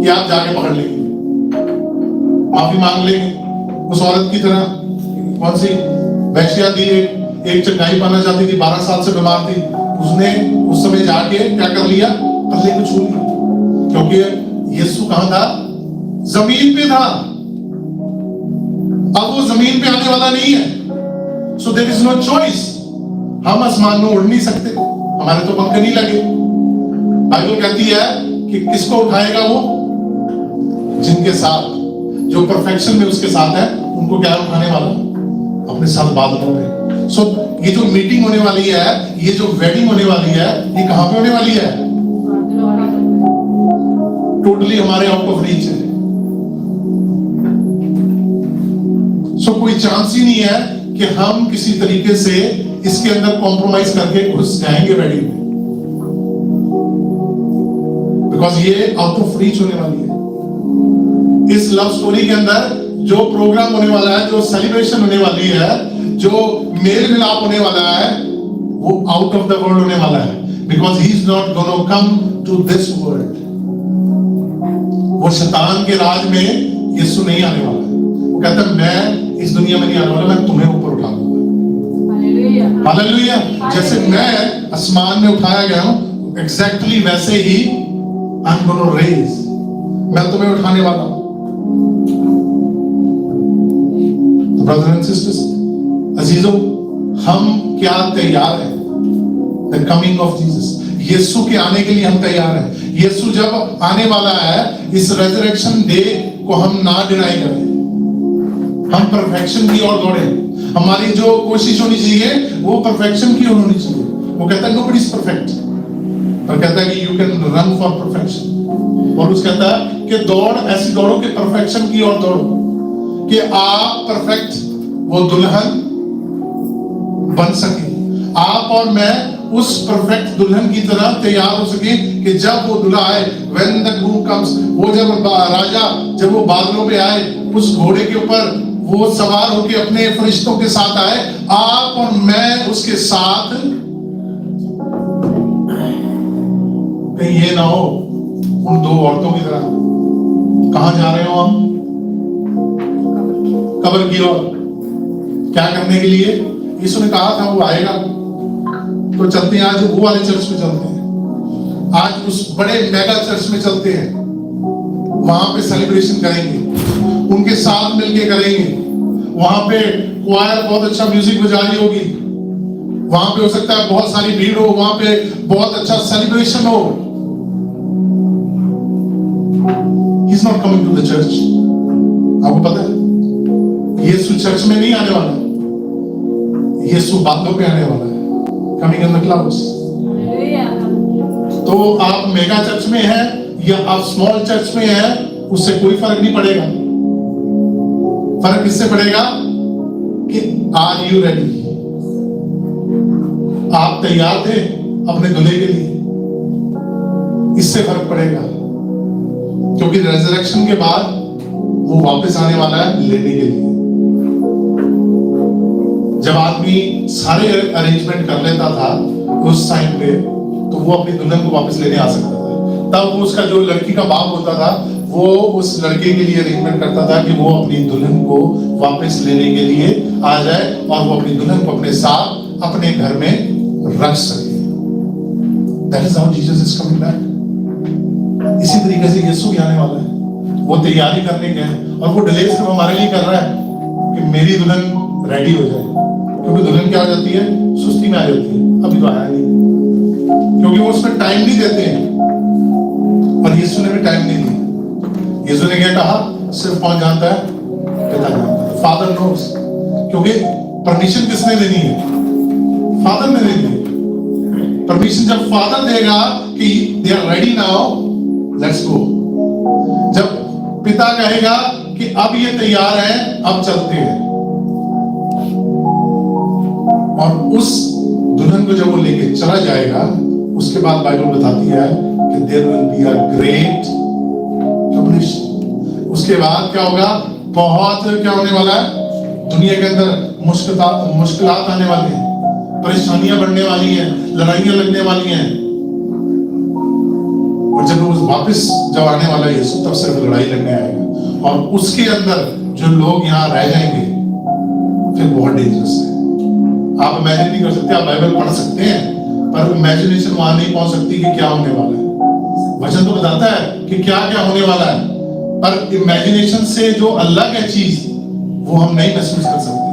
कि आप जाके पकड़ लेंगे, माफी मांग लेंगे उस औरत की तरह। कौन सी वैश्या थी, एक चंगाई पाना चाहती थी, 12 साल से बीमार थी, उसने उस समय जाके क्या कर लिया? पल्ले को छू लिया, क्योंकि यीशु कहां था? जमीन पे था। अब वो जमीन पे आने वाला नहीं है, so there is no choice. हम आसमान में उड़ नहीं सकते, हमारे तो पंख नहीं लगे। बाइबल कहती है कि किसको उठाएगा? वो जिनके साथ, जो परफेक्शन में उसके साथ है, उनको क्या उठाने वाला? अपने साथ बादलों में। सो ये जो मीटिंग होने वाली है, ये जो वेडिंग होने वाली है, ये कहां पे होने वाली है? टोटली हमारे आउट ऑफ रीच है। सो कोई चांस ही नहीं है कि हम किसी तरीके से इसके अंदर कॉम्प्रोमाइज करके घुस जाएंगे वेडिंग में, बिकॉज ये आउट ऑफ रीच होने वाली है। इस लव स्टोरी के अंदर जो प्रोग्राम होने वाला है, जो सेलिब्रेशन होने वाली है, जो मेल मिलाप होने वाला है, वो आउट ऑफ द वर्ल्ड होने वाला है, because he is not gonna come to this world. वो शैतान के राज में यीशु नहीं आने वाला है। वो कहता है मैं इस दुनिया में नहीं आने वाला, मैं तुम्हें ऊपर उठा दूंगा। हालेलुया। जैसे मैं आसमान में उठाया गया हूं, एग्जैक्टली वैसे ही आई एम गोना रेज, मैं तुम्हें उठाने वाला हूं। ब्रदर्स एंड सिस्टर्स, अजीजों, हम क्या तैयार हैं? द कमिंग ऑफ जीसस, यीशु के आने के लिए हम तैयार हैं। यीशु जब आने वाला है, इस रेजरेक्शन डे को हम ना डिनाई करें, हम परफेक्शन की ओर दौड़े। हमारी जो कोशिश होनी चाहिए वो परफेक्शन की होनी चाहिए, वो कहता है नोबडी इज परफेक्ट, पर कहता है कि you can run for perfection. और उस कहता है कि दौड़ ऐसी दौड़ो कि परफेक्शन की ओर दौड़ो, कि आप परफेक्ट वो दुल्हन बन सके, आप और मैं उस परफेक्ट दुल्हन की तरह तैयार हो सके कि जब वो दुल्हा आए, when the groom comes, वो जब राजा जब वो बादलों पे आए, उस घोड़े के ऊपर वो सवार होके अपने फरिश्तों के साथ आए, आप और मैं उसके साथ कहीं ये ना हो उन दो औरतों की तरह। कहां जा रहे हो हम? कब्र की ओर। क्या करने के लिए? यीशु ने कहा था वो आएगा, तो चलते हैं। आज वो वाले चर्च में चलते हैं, आज उस बड़े मेगा चर्च में चलते हैं, वहां पे सेलिब्रेशन करेंगे, उनके साथ मिलके करेंगे। वहां पे क्वायर बहुत अच्छा म्यूजिक बजा रही होगी, वहां पे हो सकता है बहुत सारी भीड़ हो, वहां पे बहुत अच्छा सेलिब्रेशन हो। He is not coming to the church। आपको पता है यीशु चर्च में नहीं आने वाला, यीशु बादलों पे आने वाला है, coming in the clouds। तो आप मेगा चर्च में हैं या आप स्मॉल चर्च में हैं, उससे कोई फर्क नहीं पड़ेगा। फर्क किससे पड़ेगा कि आर यू रेडी? आप तैयार थे अपने दूल्हे के लिए? इससे फर्क पड़ेगा, क्योंकि रेजरेक्शन के बाद वो वापस आने वाला है लेने के लिए। जब आदमी सारे अरेंजमेंट कर लेता था उस टाइम पे, तो वो अपनी दुल्हन को वापस लेने आ सकता था। तब वो उसका जो लड़की का बाप होता था, वो उस लड़के के लिए अरेंजमेंट करता था कि वो अपनी दुल्हन को वापस लेने के लिए आ जाए और वो अपनी दुल्हन को अपने साथ अपने घर में रख सके। That is how Jesus is coming back। इसी तरीके से यीशु भी आने वाला है, वो तैयारी करने के हैं, और वो डिले सिर्फ हमारे लिए कर रहा है कि मेरी दुल्हन रेडी हो जाए। क्योंकि दुल्हन क्या हो जाती है? सुस्ती में आ जाती है, अभी तो आया नहीं, क्योंकि वो उसमें टाइम नहीं देते हैं। और यीशु ने भी टाइम नहीं दिया। यीशु ने क्या कहा? सिर्फ कौन जानता है? पिता जानता है, फादर नोस। क्योंकि परमिशन किसने देनी है? फादर ने देनी है। परमिशन जब फादर देगा कि they are ready now, let's go. जब पिता कहेगा कि अब ये तैयार है, अब चलते हैं, और उस दुल्हन को जब वो लेके चला जाएगा, उसके बाद बाइबल बताती है कि there will be a great tribulation. उसके बाद क्या होगा? बहुत क्या होने वाला है? दुनिया के अंदर मुश्किलात आने वाली हैं, परेशानियां बढ़ने वाली हैं, लड़ाइयां लगने वाली हैं। और जब वो वापस जब आने वाला है यीशु, तब सिर्फ लड़ाई लगने आएगा, और उसके अंदर जो लोग यहाँ रह जाएंगे फिर बहुत डेंजरस है। आप इमेजिन नहीं कर सकते। आप बाइबल पढ़ सकते हैं, पर इमेजिनेशन वहां नहीं पहुंच सकती कि क्या होने वाला है। वचन तो बताता है कि क्या क्या होने वाला है, पर इमेजिनेशन से जो अलग है चीज, वो हम नहीं महसूस कर सकते।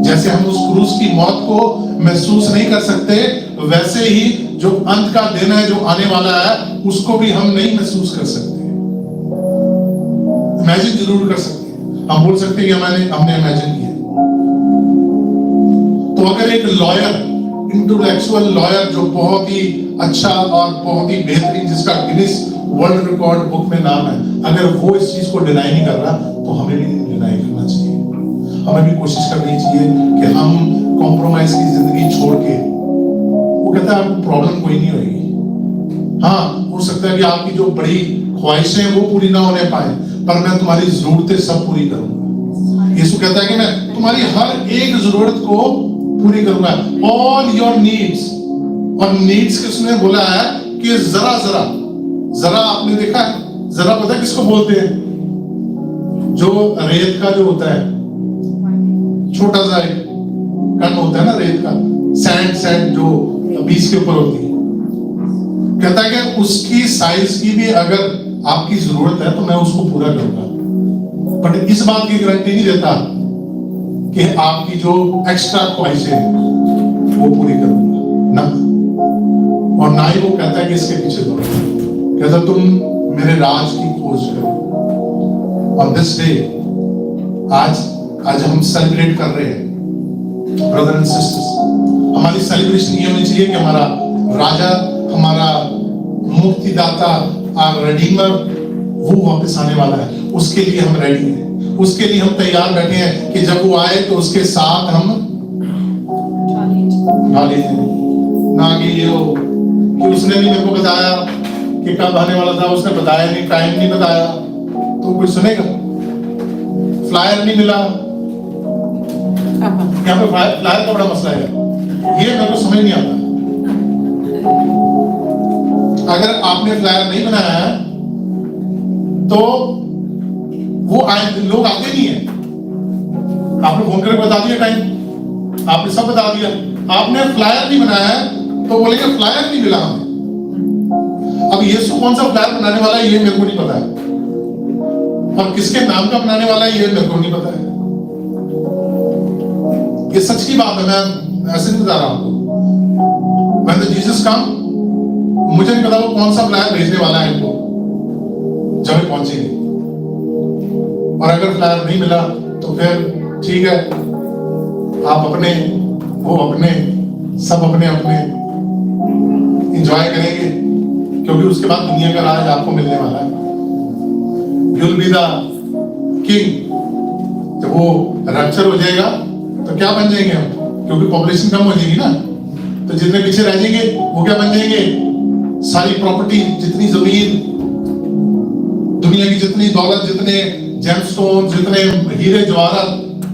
जैसे हम उस क्रूस की मौत को महसूस नहीं कर सकते, वैसे ही जो अंत का दिन है, जो आने वाला है, उसको भी हम नहीं महसूस कर सकते। इमेजिन जरूर कर सकते हैं, हम बोल सकते हैं कि हमने इमेजिन किया। तो अगर एक लॉयर, इंटेलेक्चुअल लॉयर जो बहुत ही अच्छा और बहुत ही बेहतरीन, जिसका गिनीज वर्ल्ड रिकॉर्ड बुक में नाम है, अगर वो इस चीज को डिनाई नहीं कर रहा, तो हमें भी डिनाई करना चाहिए। हमें भी कोशिश करनी चाहिए कि हम कॉम्प्रोमाइज की जिंदगी छोड़ के, वो कहता है आपको प्रॉब्लम कोई नहीं होगी। हाँ, हो सकता है कि आपकी जो बड़ी ख्वाहिशें हैं वो पूरी ना होने पाए, पर मैं तुम्हारी जरूरतें सब पूरी करूंगा। यीशु कहता है कि मैं तुम्हारी हर एक जरूरत को पूरी करूंगा, ऑल योर नीड्स। और नीड्स किसने बोला है? कि जरा जरा जरा। आपने देखा है जरा? पता है किसको बोलते हैं? जो रेत का जो होता है, छोटा सा एक कण होता है ना रेत का, सैंड जो बीच के ऊपर होती है। कहता है कि उसकी साइज की भी अगर आपकी जरूरत है तो मैं उसको पूरा करूंगा, बट इस बात की गारंटी नहीं देता कि आपकी जो एक्स्ट्रा ख्वाहिशें हैं वो पूरी करूंगा ना। और ना ही वो कहता है कि इसके पीछे दौड़ो। कहता तुम मेरे राज की खोज करो। ऑन दिस डे, आज हम सेलिब्रेट कर रहे हैं ब्रदर एंड सिस्टर्स। हमारी सेलिब्रेशन ये चाहिए कि हमारा राजा, हमारा मुक्तिदाता, our redeemer, वो वापस आने वाला है। उसके लिए हम रेडी हैं, उसके लिए हम तैयार बैठे हैं कि जब वो आए तो उसके साथ हम ढाले जाएं। ना कि ये हो कि उसने भी मेरे को बताया कि कब आने वाला था, उसने बताया नहीं, टाइम नहीं बताया, तो कोई सुनेगा? फ्लायर नहीं मिला, यहाँ पे फ्लायर का बड़ा मसला है, ये मेरे को समझ नहीं आता। अगर आपने फ्लायर नहीं बनाया है तो वो लोग आते नहीं है। आपने फोन करके बता दिया टाइम, आपने सब बता दिया, आपने फ्लायर नहीं बनाया है तो बोलेंगे फ्लायर नहीं मिला हमें। अब यीशु कौन सा फ्लायर बनाने वाला है ये मेरे को नहीं पता है, और किसके नाम का बनाने वाला है ये मेरे को नहीं पता है। ये सच की बात है, मैं ऐसे नहीं बता रहा आपको। When the Jesus come, मुझे नहीं पता वो कौन सा फ्लायर भेजने वाला है इनको जब वे पहुंचेंगे। और अगर फ्लायर नहीं मिला तो फिर ठीक है, आप अपने, वो अपने, सब अपने अपने एंजॉय करेंगे, क्योंकि उसके बाद दुनिया का राज आपको मिलने वाला है। You'll be the king। जब वो रैप्चर हो जाएगा तो क्या बन जाएंगे हम? क्योंकि पॉपुलेशन कम हो जाएगी ना, तो जितने पीछे रह जाएंगे वो क्या बन जाएंगे? सारी प्रॉपर्टी, जितनी जमीन, दुनिया की जितनी दौलत, जितने जेमस्टोन, जितने हीरे जवाहरात,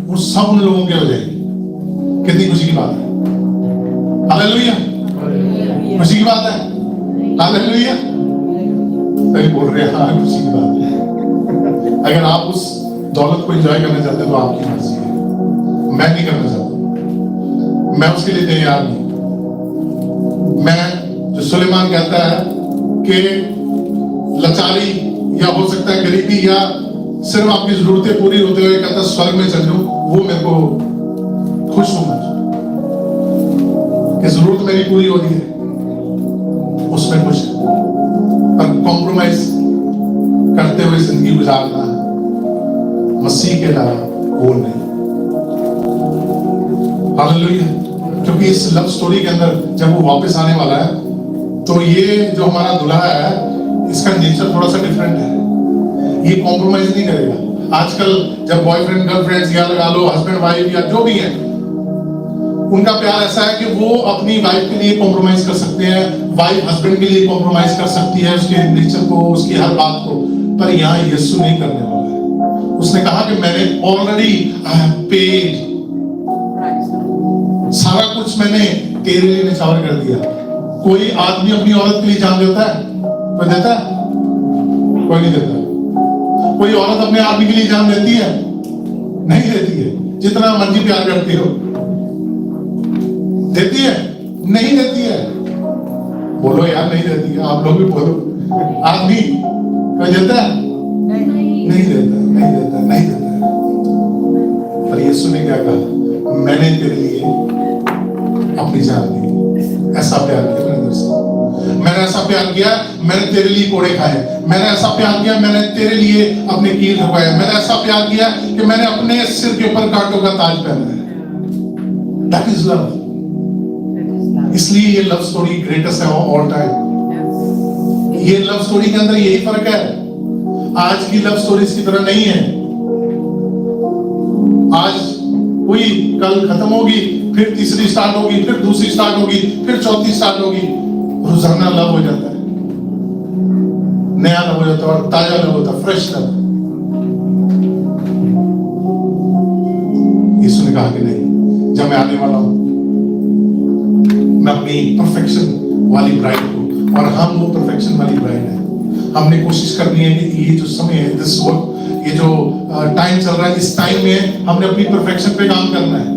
वो सब उन लोगों के हो जाएंगे। कितनी खुशी की बात है। हालेलुया, खुशी की बात है। हालेलुया, सही बोल रहे हैं। हाँ, खुशी की बात है। अगर आप उस दौलत को एंजॉय करना चाहते हैं तो आपकी मर्जी है, मैं नहीं करना चाहता, मैं उसके लिए तैयार नहीं। मैं जो सुलेमान कहता है कि लाचारी या हो सकता है गरीबी या सिर्फ आपकी जरूरतें पूरी होते हुए कहता है स्वर्ग में चल जाऊं, वो मेरे को खुश हूं मैं कि जरूरत मेरी पूरी हो रही है, उसमें खुश है। पर कॉम्प्रोमाइज करते हुए जिंदगी गुजारना मसीह के अलावा वो नहीं। हालेलुया, क्योंकि इस लव स्टोरी के अंदर जब वो वापस आने वाला है तो ये जो हमारा दुल्हा है इसका नेचर थोड़ा सा डिफरेंट है। ये कॉम्प्रोमाइज नहीं करेगा। आजकल जब बॉयफ्रेंड गर्लफ्रेंड्स या लगा लो हस्बैंड वाइफ या जो भी है, उनका प्यार ऐसा है कि वो अपनी वाइफ के लिए कॉम्प्रोमाइज कर सकते हैं, वाइफ हस्बैंड के लिए कॉम्प्रोमाइज कर सकती है, उसके नेचर को, उसकी हर बात को। पर यहाँ यीशु नहीं करने वाला है। उसने कहा कि मैंने ऑलरेडी पेड, सारा कुछ मैंने तेरे लिए निछावर कर दिया। कोई आदमी अपनी औरत के लिए जान देता है? कोई देता है? कोई नहीं देता। कोई औरत अपने आदमी के लिए जान देती है? नहीं देती है। जितना मर्जी प्यार करती हो, देती है? नहीं देती है। बोलो यार, नहीं देती है। आप लोग भी बोलो। आदमी कोई देता है? नहीं देता, नहीं देता, नहीं देता। पर यीशु ने क्या कहा? मैंने तेरे लिए अपनी जान दी। ऐसा प्यार किया मैंने तेरे से, मैंने ऐसा प्यार किया, मैंने तेरे लिए कोड़े खाए, मैंने ऐसा प्यार किया, मैंने तेरे लिए अपने कील रखवाए, मैंने ऐसा प्यार किया कि मैंने अपने सिर के ऊपर कांटों का ताज पहना है। That is love। इसलिए ये लव स्टोरी ग्रेटेस्ट है ऑल टाइम। ये लव स्टोरी के अंदर यही फर्क है। आज की लव स्टोरीज की तरह नहीं है। आज हुई, कल खत्म होगी, फिर तीसरी स्टार्ट होगी, फिर दूसरी स्टार्ट होगी, फिर चौथी स्टार्ट होगी। रोजाना लव हो जाता है, नया लव हो जाता है, और ताजा लव होता है, फ्रेश लव। यीशु ने कहा कि नहीं, जब मैं आने वाला हूं, मैं अपनी परफेक्शन वाली ब्राइड को, और हम वो परफेक्शन वाली ब्राइड है। हमने कोशिश करनी है कि ये जो समय है, दिस वक्त, ये जो टाइम चल रहा है, इस टाइम में हमने अपनी परफेक्शन पे काम करना है।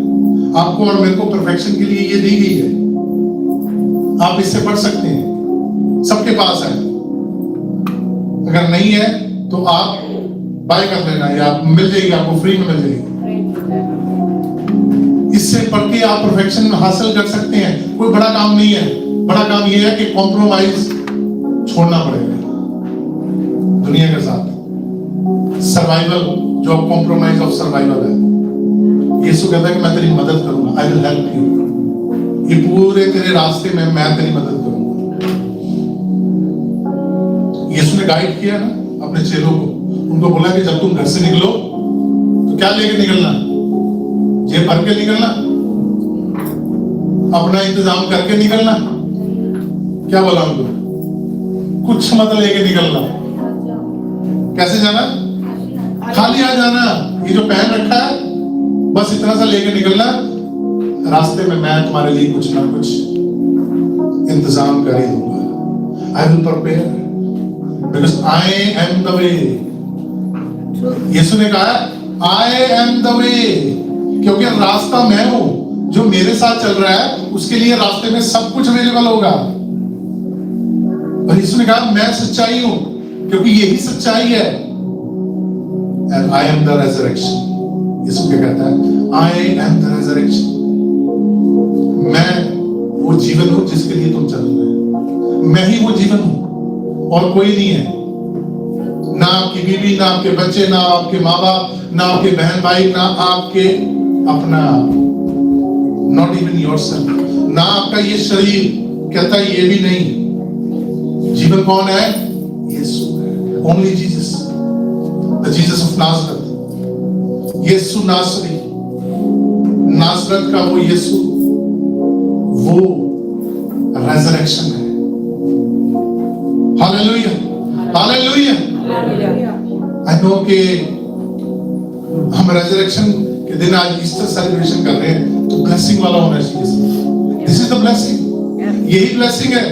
आपको और मेरे को परफेक्शन के लिए ये दी गई है। आप इससे पढ़ सकते हैं, सबके पास है। अगर नहीं है तो आप बाय कर लेना, या मिल जाएगी, आपको फ्री में मिल जाएगी। इससे पढ़ के आप परफेक्शन हासिल कर सकते हैं। कोई बड़ा काम नहीं है। बड़ा काम ये है कि कॉम्प्रोमाइज छोड़ना पड़ेगा दुनिया के साथ। सर्वाइवल, जो कॉम्प्रोमाइज ऑफ सर्वाइवल है। यीशु कहता है कि मैं तेरी मदद करूंगा, आई विल हेल्प यू। ये पूरे तेरे रास्ते में मैं तेरी मदद करूंगा। यीशु ने गाइड किया ना अपने चेलों को, उनको बोला कि जब तुम घर से निकलो तो क्या लेके निकलना, जेब भर के निकलना, अपना इंतजाम करके निकलना, क्या बोला उनको, कुछ मत लेके निकलना। कैसे जाना, खाली आ जाना, ये जो पहन रखा है बस इतना सा लेके निकलना, रास्ते में मैं तुम्हारे लिए कुछ ना कुछ इंतजाम कर ही दूंगा। I will prepare because I am the way. Yeshu ने कहा आई एम द वे, क्योंकि रास्ता मैं हूं। जो मेरे साथ चल रहा है उसके लिए रास्ते में सब कुछ अवेलेबल होगा। और यीशु ने कहा मैं सच्चाई हूं, क्योंकि यही सच्चाई है। And I am the resurrection. Yeshu क्या कहता है, आई एम द रेजरेक्शन। मैं वो जीवन हूं जिसके लिए तुम चल रहे हो। मैं ही वो जीवन हूं और कोई नहीं है। ना आपकी बीवी, ना आपके बच्चे, ना आपके माँ बाप, ना आपके बहन भाई, ना आपके अपना, नॉट इवन योरसेल्फ, ना आपका ये शरीर कहता है ये भी नहीं। जीवन कौन है, यीशु है। Only Jesus, the Jesus of Nazareth. Yeshu नासरी, नासरत का वो यीशु, वो रेजरेक्शन है। Hallelujah, hallelujah. आई नो कि हम रेजरेक्शन के दिन आज ईस्टर सेलिब्रेशन कर रहे हैं, तो ब्लेसिंग वाला होना चाहिए। This is the blessing. यही ब्लेसिंग है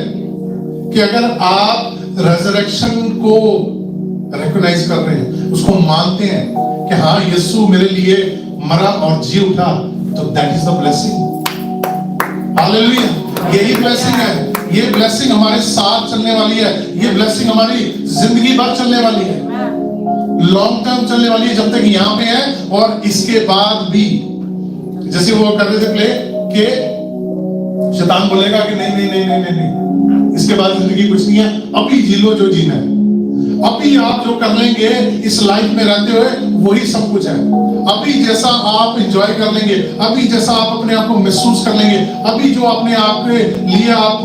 कि अगर आप रेजरेक्शन को रिकॉग्नाइज कर रहे हैं, उसको मानते हैं कि हाँ यीशु मेरे लिए मरा और जी उठा, तो that is the blessing. Hallelujah, यही ब्लेसिंग है। ये ब्लेसिंग हमारे साथ चलने वाली है। ये ब्लेसिंग हमारी जिंदगी भर चलने वाली है, लॉन्ग टर्म चलने वाली है, जब तक यहाँ पे है और इसके बाद भी। जैसे वो कर रहे थे प्ले के शैतान बोलेगा कि नहीं नहीं नहीं नहीं नहीं, इसके बाद जिंदगी कुछ नहीं है, अभी जी लो जो जीना है। अभी आप जो कर लेंगे इस लाइफ में रहते हुए वही सब कुछ है। अभी जैसा आप एंजॉय कर लेंगे, अभी जैसा आप अपने आप को महसूस कर लेंगे, अभी जो अपने आप के लिए आप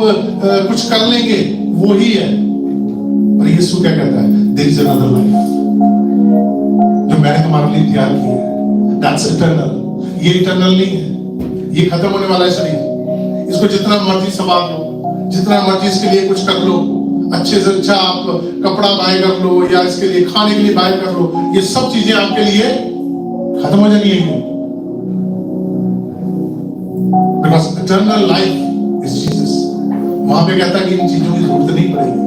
कुछ कर लेंगे वही है। और यीशु क्या कहता है, देयर इज अनदर लाइफ जो मैंने तुम्हारे लिए तैयार की है, दैट्स इटर्नल। ये इटर्नल नहीं है, ये खत्म होने वाला है शरीर। इसको जितना मर्जी संभाल लो, जितना मर्जी इसके लिए कुछ कर लो, अच्छे से अच्छा आप कपड़ा बाय कर लो या इसके लिए खाने के लिए बाय कर लो, ये सब चीजें आपके लिए खत्म हो जानी है। Because eternal life is Jesus. वहां पे कहता है कि इन चीजों की जरूरत नहीं पड़ेगी।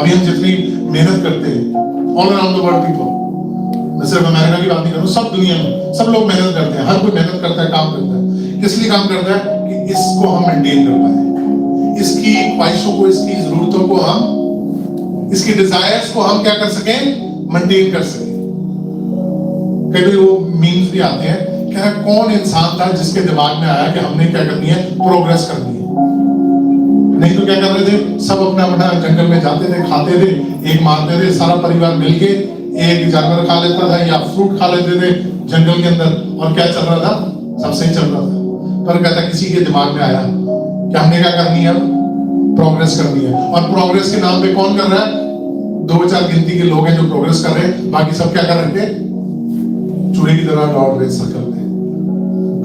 अभी हम जितनी मेहनत करते हैं all around the world people, मैं सिर्फ अमेरिका की बात नहीं कर रहा हूं, सब दुनिया में सब लोग मेहनत करते हैं। हर कोई मेहनत करता है, काम करता है। किस लिए काम करता है, कि इसको हम मेंटेन कर पाए, इसकी ख्वाहिशों को, इसकी जरूरतों को हम, इसकी डिजायर्स को हम क्या कर सकें, मेंटेन कर सकें। कई बार वो मीम्स भी आते हैं, क्या कौन इंसान था जिसके दिमाग में आया कि हमने क्या करनी है, प्रोग्रेस करनी है। नहीं तो क्या कर रहे थे, सब अपना अपना जंगल में जाते थे, खाते थे, एक मारते थे, सारा परिवार मिलके एक जानवर खा लेता था या फ्रूट खा लेते थे जंगल के अंदर, और क्या चल रहा था, सब सही चल रहा था। पर कहता किसी के दिमाग में आया कि हमने क्या करनी है, प्रोग्रेस करनी है। और प्रोग्रेस के नाम पे कौन कर रहा है, 2-4 गिनती के लोग हैं जो प्रोग्रेस कर रहे हैं, बाकी सब क्या कर रहे हैं, चूहे की तरह दौड़ रहे सर्कल में,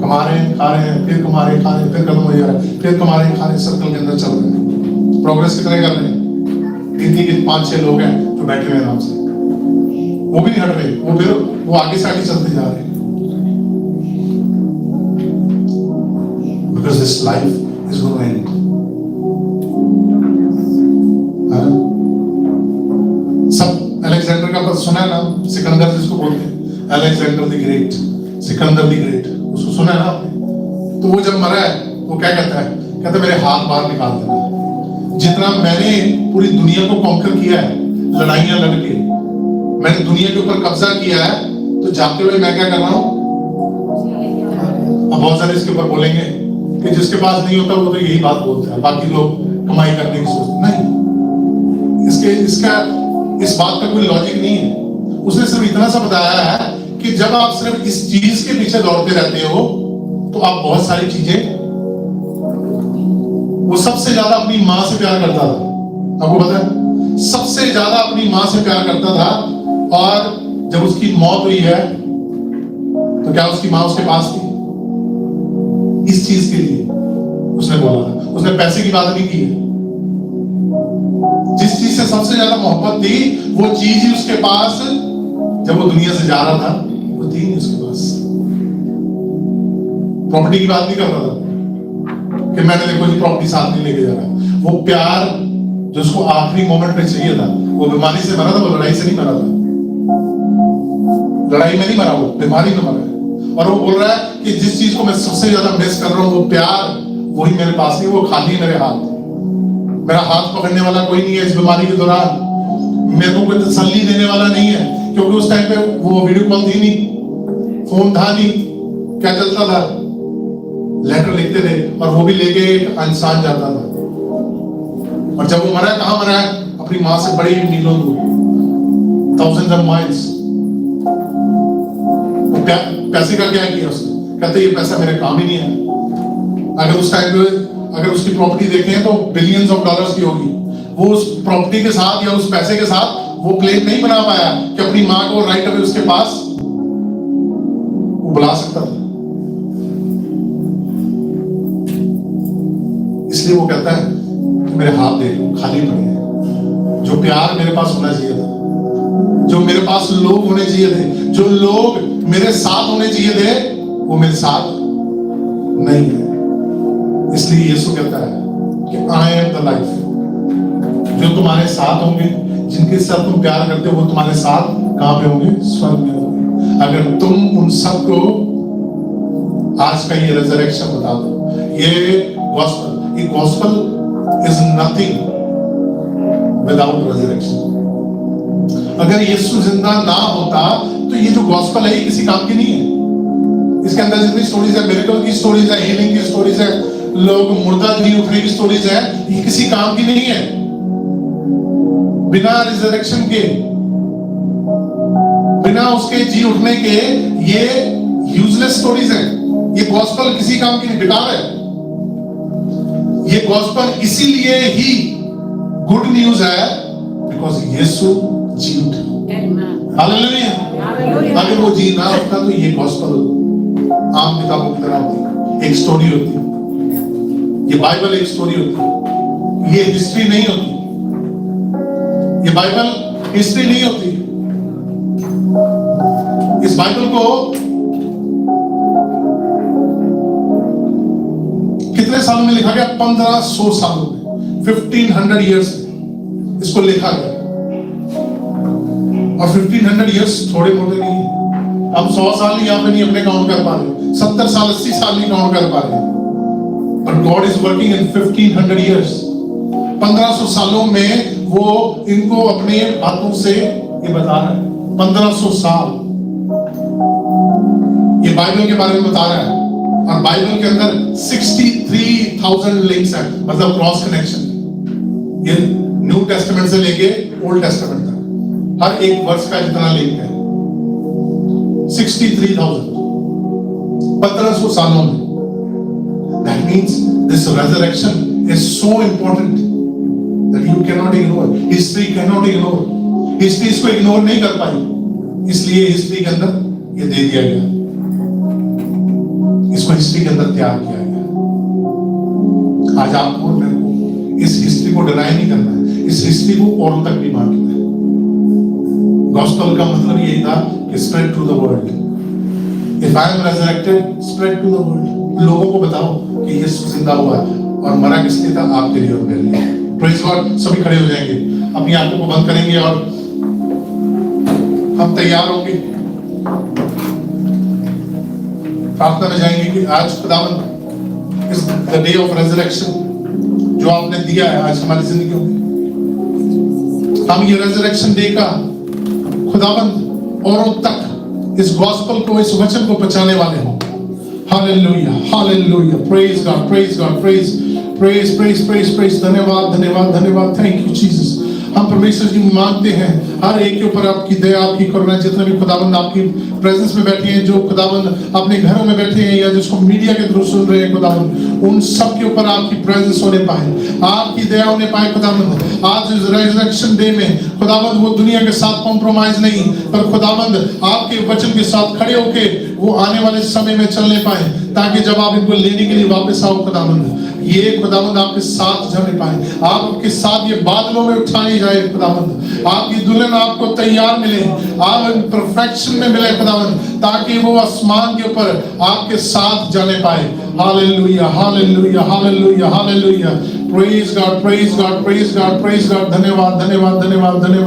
कमा रहे हैं, खा रहे हैं, फिर कमा रहे हैं, खा रहे हैं, फिर खत्म हो जा रहा है, फिर कमा रहे हैं, खा रहे हैं, सर्कल के अंदर चल रहे हैं। प्रोग्रेस कितने कर रहे हैं, गिनती के 5-6 लोग हैं जो बैठे हुए आराम से, वो भी नहीं हट रहे, वो फिर वो आगे से आगे चलते जा रहे हैं। Because this life is going to end. सब अलेक्जेंडर का पद सुना है ना, सिकंदर जिसको बोलते हैं, Alexander the great, Sikandar the great, उसको सुना है ना आपने। तो वो जब मरा है वो क्या कहता है, कहता मेरे हाथ बाहर निकाल देना। जितना मैंने पूरी दुनिया को कॉन्कर किया है, लड़ाइयां लड़के मैंने दुनिया के ऊपर कब्जा किया है, तो जाते हुए मैं क्या कर रहा हूं। अब बहुत सारे इसके ऊपर बोलेंगे कि जिसके पास नहीं होता वो तो यही बात बोलता है, बाकी लोग कमाई करने की सोचते नहीं। इसका इस बात का कोई लॉजिक नहीं है। उसने सिर्फ इतना सा बताया है कि जब आप सिर्फ इस चीज के पीछे दौड़ते रहते हो तो आप बहुत सारी चीजें वो सबसे ज्यादा अपनी माँ से प्यार करता था। आपको पता है, सबसे ज्यादा अपनी माँ से प्यार करता था। और जब उसकी मौत हुई है तो क्या उसकी माँ उसके पास थी? इस चीज के लिए उसने बोला था। उसने पैसे की बात नहीं की है। जिस चीज से सबसे ज्यादा मोहब्बत थी वो चीज ही उसके पास जब वो दुनिया से जा रहा था वो थी नहीं उसके पास। प्रॉपर्टी की बात नहीं कर रहा था कि मैंने देखो जी प्रॉपर्टी साथ नहीं लेके जा रहा। वो प्यार जो उसको आखिरी मोमेंट में चाहिए था, वो बीमारी से मरा था, वो लड़ाई से नहीं मरा था। लड़ाई में नहीं मरा, वो बीमारी में मरा है। और वो बोल रहा है कि जिस चीज को मैं सबसे ज्यादा मिस कर रहा हूं वो प्यार, वही मेरे पास नहीं, वो खाली है मेरे हाथ। मेरा हाथ पकड़ने वाला कोई नहीं है इस बीमारी के दौरान। मेरे को कोई तसल्ली देने वाला नहीं है, क्योंकि उस टाइम पे वो वीडियो कॉल थी नहीं, फोन था नहीं। क्या चलता था? लेटर लिखते थे और वो भी लेके एक इंसान जाता था। और जब वो मरा है, कहां मरा है? अपनी मां से बड़ी मीलों दूर, थाउजेंड्स ऑफ माइल्स। पैसे का क्या किया उसने? कहते ये पैसा मेरे काम ही नहीं है। अगर उस टाइम पे अगर उसकी प्रॉपर्टी देखें तो बिलियंस ऑफ डॉलर्स की होगी। वो उस प्रॉपर्टी के साथ या उस पैसे के साथ वो प्लेन नहीं बना पाया कि अपनी मां को राइट अवे उसके पास वो बुला सकता था। इसलिए वो कहता है कि मेरे हाथ देख लो, खाली पड़े हैं। जो प्यार मेरे पास होना चाहिए था, जो मेरे पास लोग होने चाहिए थे, जो लोग मेरे साथ होने चाहिए थे, वो मेरे साथ नहीं है। इसलिए यीशु कहता है कि आई एम द लाइफ। जो तुम्हारे साथ होंगे, जिनके साथ तुम प्यार करते हो, वो तुम्हारे साथ कहां पे होंगे? स्वर्ग में होंगे। अगर तुम उन सबको आज का ये रिजरेक्शन बता दो, ये gospel is nothing without resurrection. अगर यीशु जिंदा ना होता तो ये जो गॉस्पेल है ये किसी काम की नहीं है। इसके अंदर जितनी स्टोरीज है, मिरेकल की स्टोरीज है, हीलिंग की स्टोरीज है, लोग मुर्दा जी उठने की स्टोरीज है, ये किसी काम की नहीं है। बिना रिजरेक्शन के, बिना उसके जी उठने के ये यूजलेस स्टोरीज है। ये गॉस्पेल किसी काम की नहीं, बेकार है। ये गॉस्पेल इसीलिए ही गुड न्यूज है बिकॉज यीशु जी उठे। हालेलुया। अगर वो जी ना उठता तो ये गॉस्पेल आम किताबों की तरह होती, एक स्टोरी होती। ये बाइबल एक स्टोरी होती, ये हिस्ट्री नहीं होती। ये बाइबल हिस्ट्री नहीं होती। इस बाइबल को कितने सालों में लिखा गया? 1500 सालों में, 1500 इयर्स में इसको लिखा गया। और 1500 इयर्स थोड़े मोटे नहीं है। हम 100 साल यहाँ पे नहीं अपने काउंट कर पा रहे, 70 साल 80 साल नहीं काउंट कर पा रहे। But God is working in 1500 years. 1500 सालों में वो इनको अपने बातों से ये बता रहा है। 1500 साल ये बाइबल के बारे में बता रहा है। और बाइबल के अंदर 63,000 लिंक्स हैं, मतलब क्रॉस कनेक्शन। ये न्यू टेस्टामेंट से लेके ओल्ड टेस्टामेंट तक हर एक वर्ष का जितना लिंक है 63,000 1500 सालों में। That means this resurrection is so important that you cannot ignore. History cannot ignore. History इसको इग्नोर नहीं कर पाई, इसलिए हिस्ट्री के अंदर ये दे दिया गया, इसको हिस्ट्री के अंदर तैयार किया गया। आज आपको और मेरे को इस हिस्ट्री को डिनाई नहीं करना है, इस हिस्ट्री को औरों तक भी बांटना है। गॉस्पेल का मतलब यही था कि spread to the world. If I am resurrected, spread to the world. लोगों को बताओ कि यीशु जिंदा हुआ है और मरा किस लिए था? आपके लिए और मेरे लिए। Praise God। सभी खड़े हो जाएंगे, अपनी आंखों को बंद करेंगे और हम तैयार होंगे, प्रार्थना में जाएंगे कि आज खुदावंद इस द डे ऑफ रेजरेक्शन जो आपने दिया है आज हमारी जिंदगियों में, हम ये रेजरेक्शन डे का खुदावंद औरों तक इस गॉस्पेल को, इस वचन को पहुंचाने वाले हों। Hallelujah, hallelujah. Praise God, praise God, praise, praise, praise, praise, praise. धन्यवाद, धन्यवाद, धन्यवाद। Thank you Jesus. हम परमेश्वर जी मांगते हैं हर एक के ऊपर आपकी दया, आपकी करुणा, जितने भी खुदावंद आपकी प्रेजेंस में बैठे हैं, जो खुदावंद अपने घरों में बैठे हैं या जिसको मीडिया के थ्रू सुन रहे हैं खुदावंद, उन सब के ऊपर आपकी प्रेजेंस होने पाए, आपकी दया होने पाए खुदावंद। आज इस रेजरेक्शन डे में खुदावंद वो दुनिया के साथ कॉम्प्रोमाइज नहीं, पर खुदावंद आपके वचन के साथ खड़े होके वो आने वाले समय में चलने पाए, ताकि जब आप इनको लेने के लिए वापस आओ खुदावंद, ये खुदावंद आपके साथ जाने पाए, आपके साथ ये बादलों में उठाए जाए खुदावंद, आपकी दुल्हन आपको तैयार मिले, आप परफेक्शन में मिले खुदावंद, ताकि वो आसमान के ऊपर आपके साथ जाने पाए। Hallelujah, hallelujah, hallelujah, hallelujah. Praise God, praise God, praise God, praise God. धन्यवाद, धन्यवाद, धन्यवाद, धन्यवाद।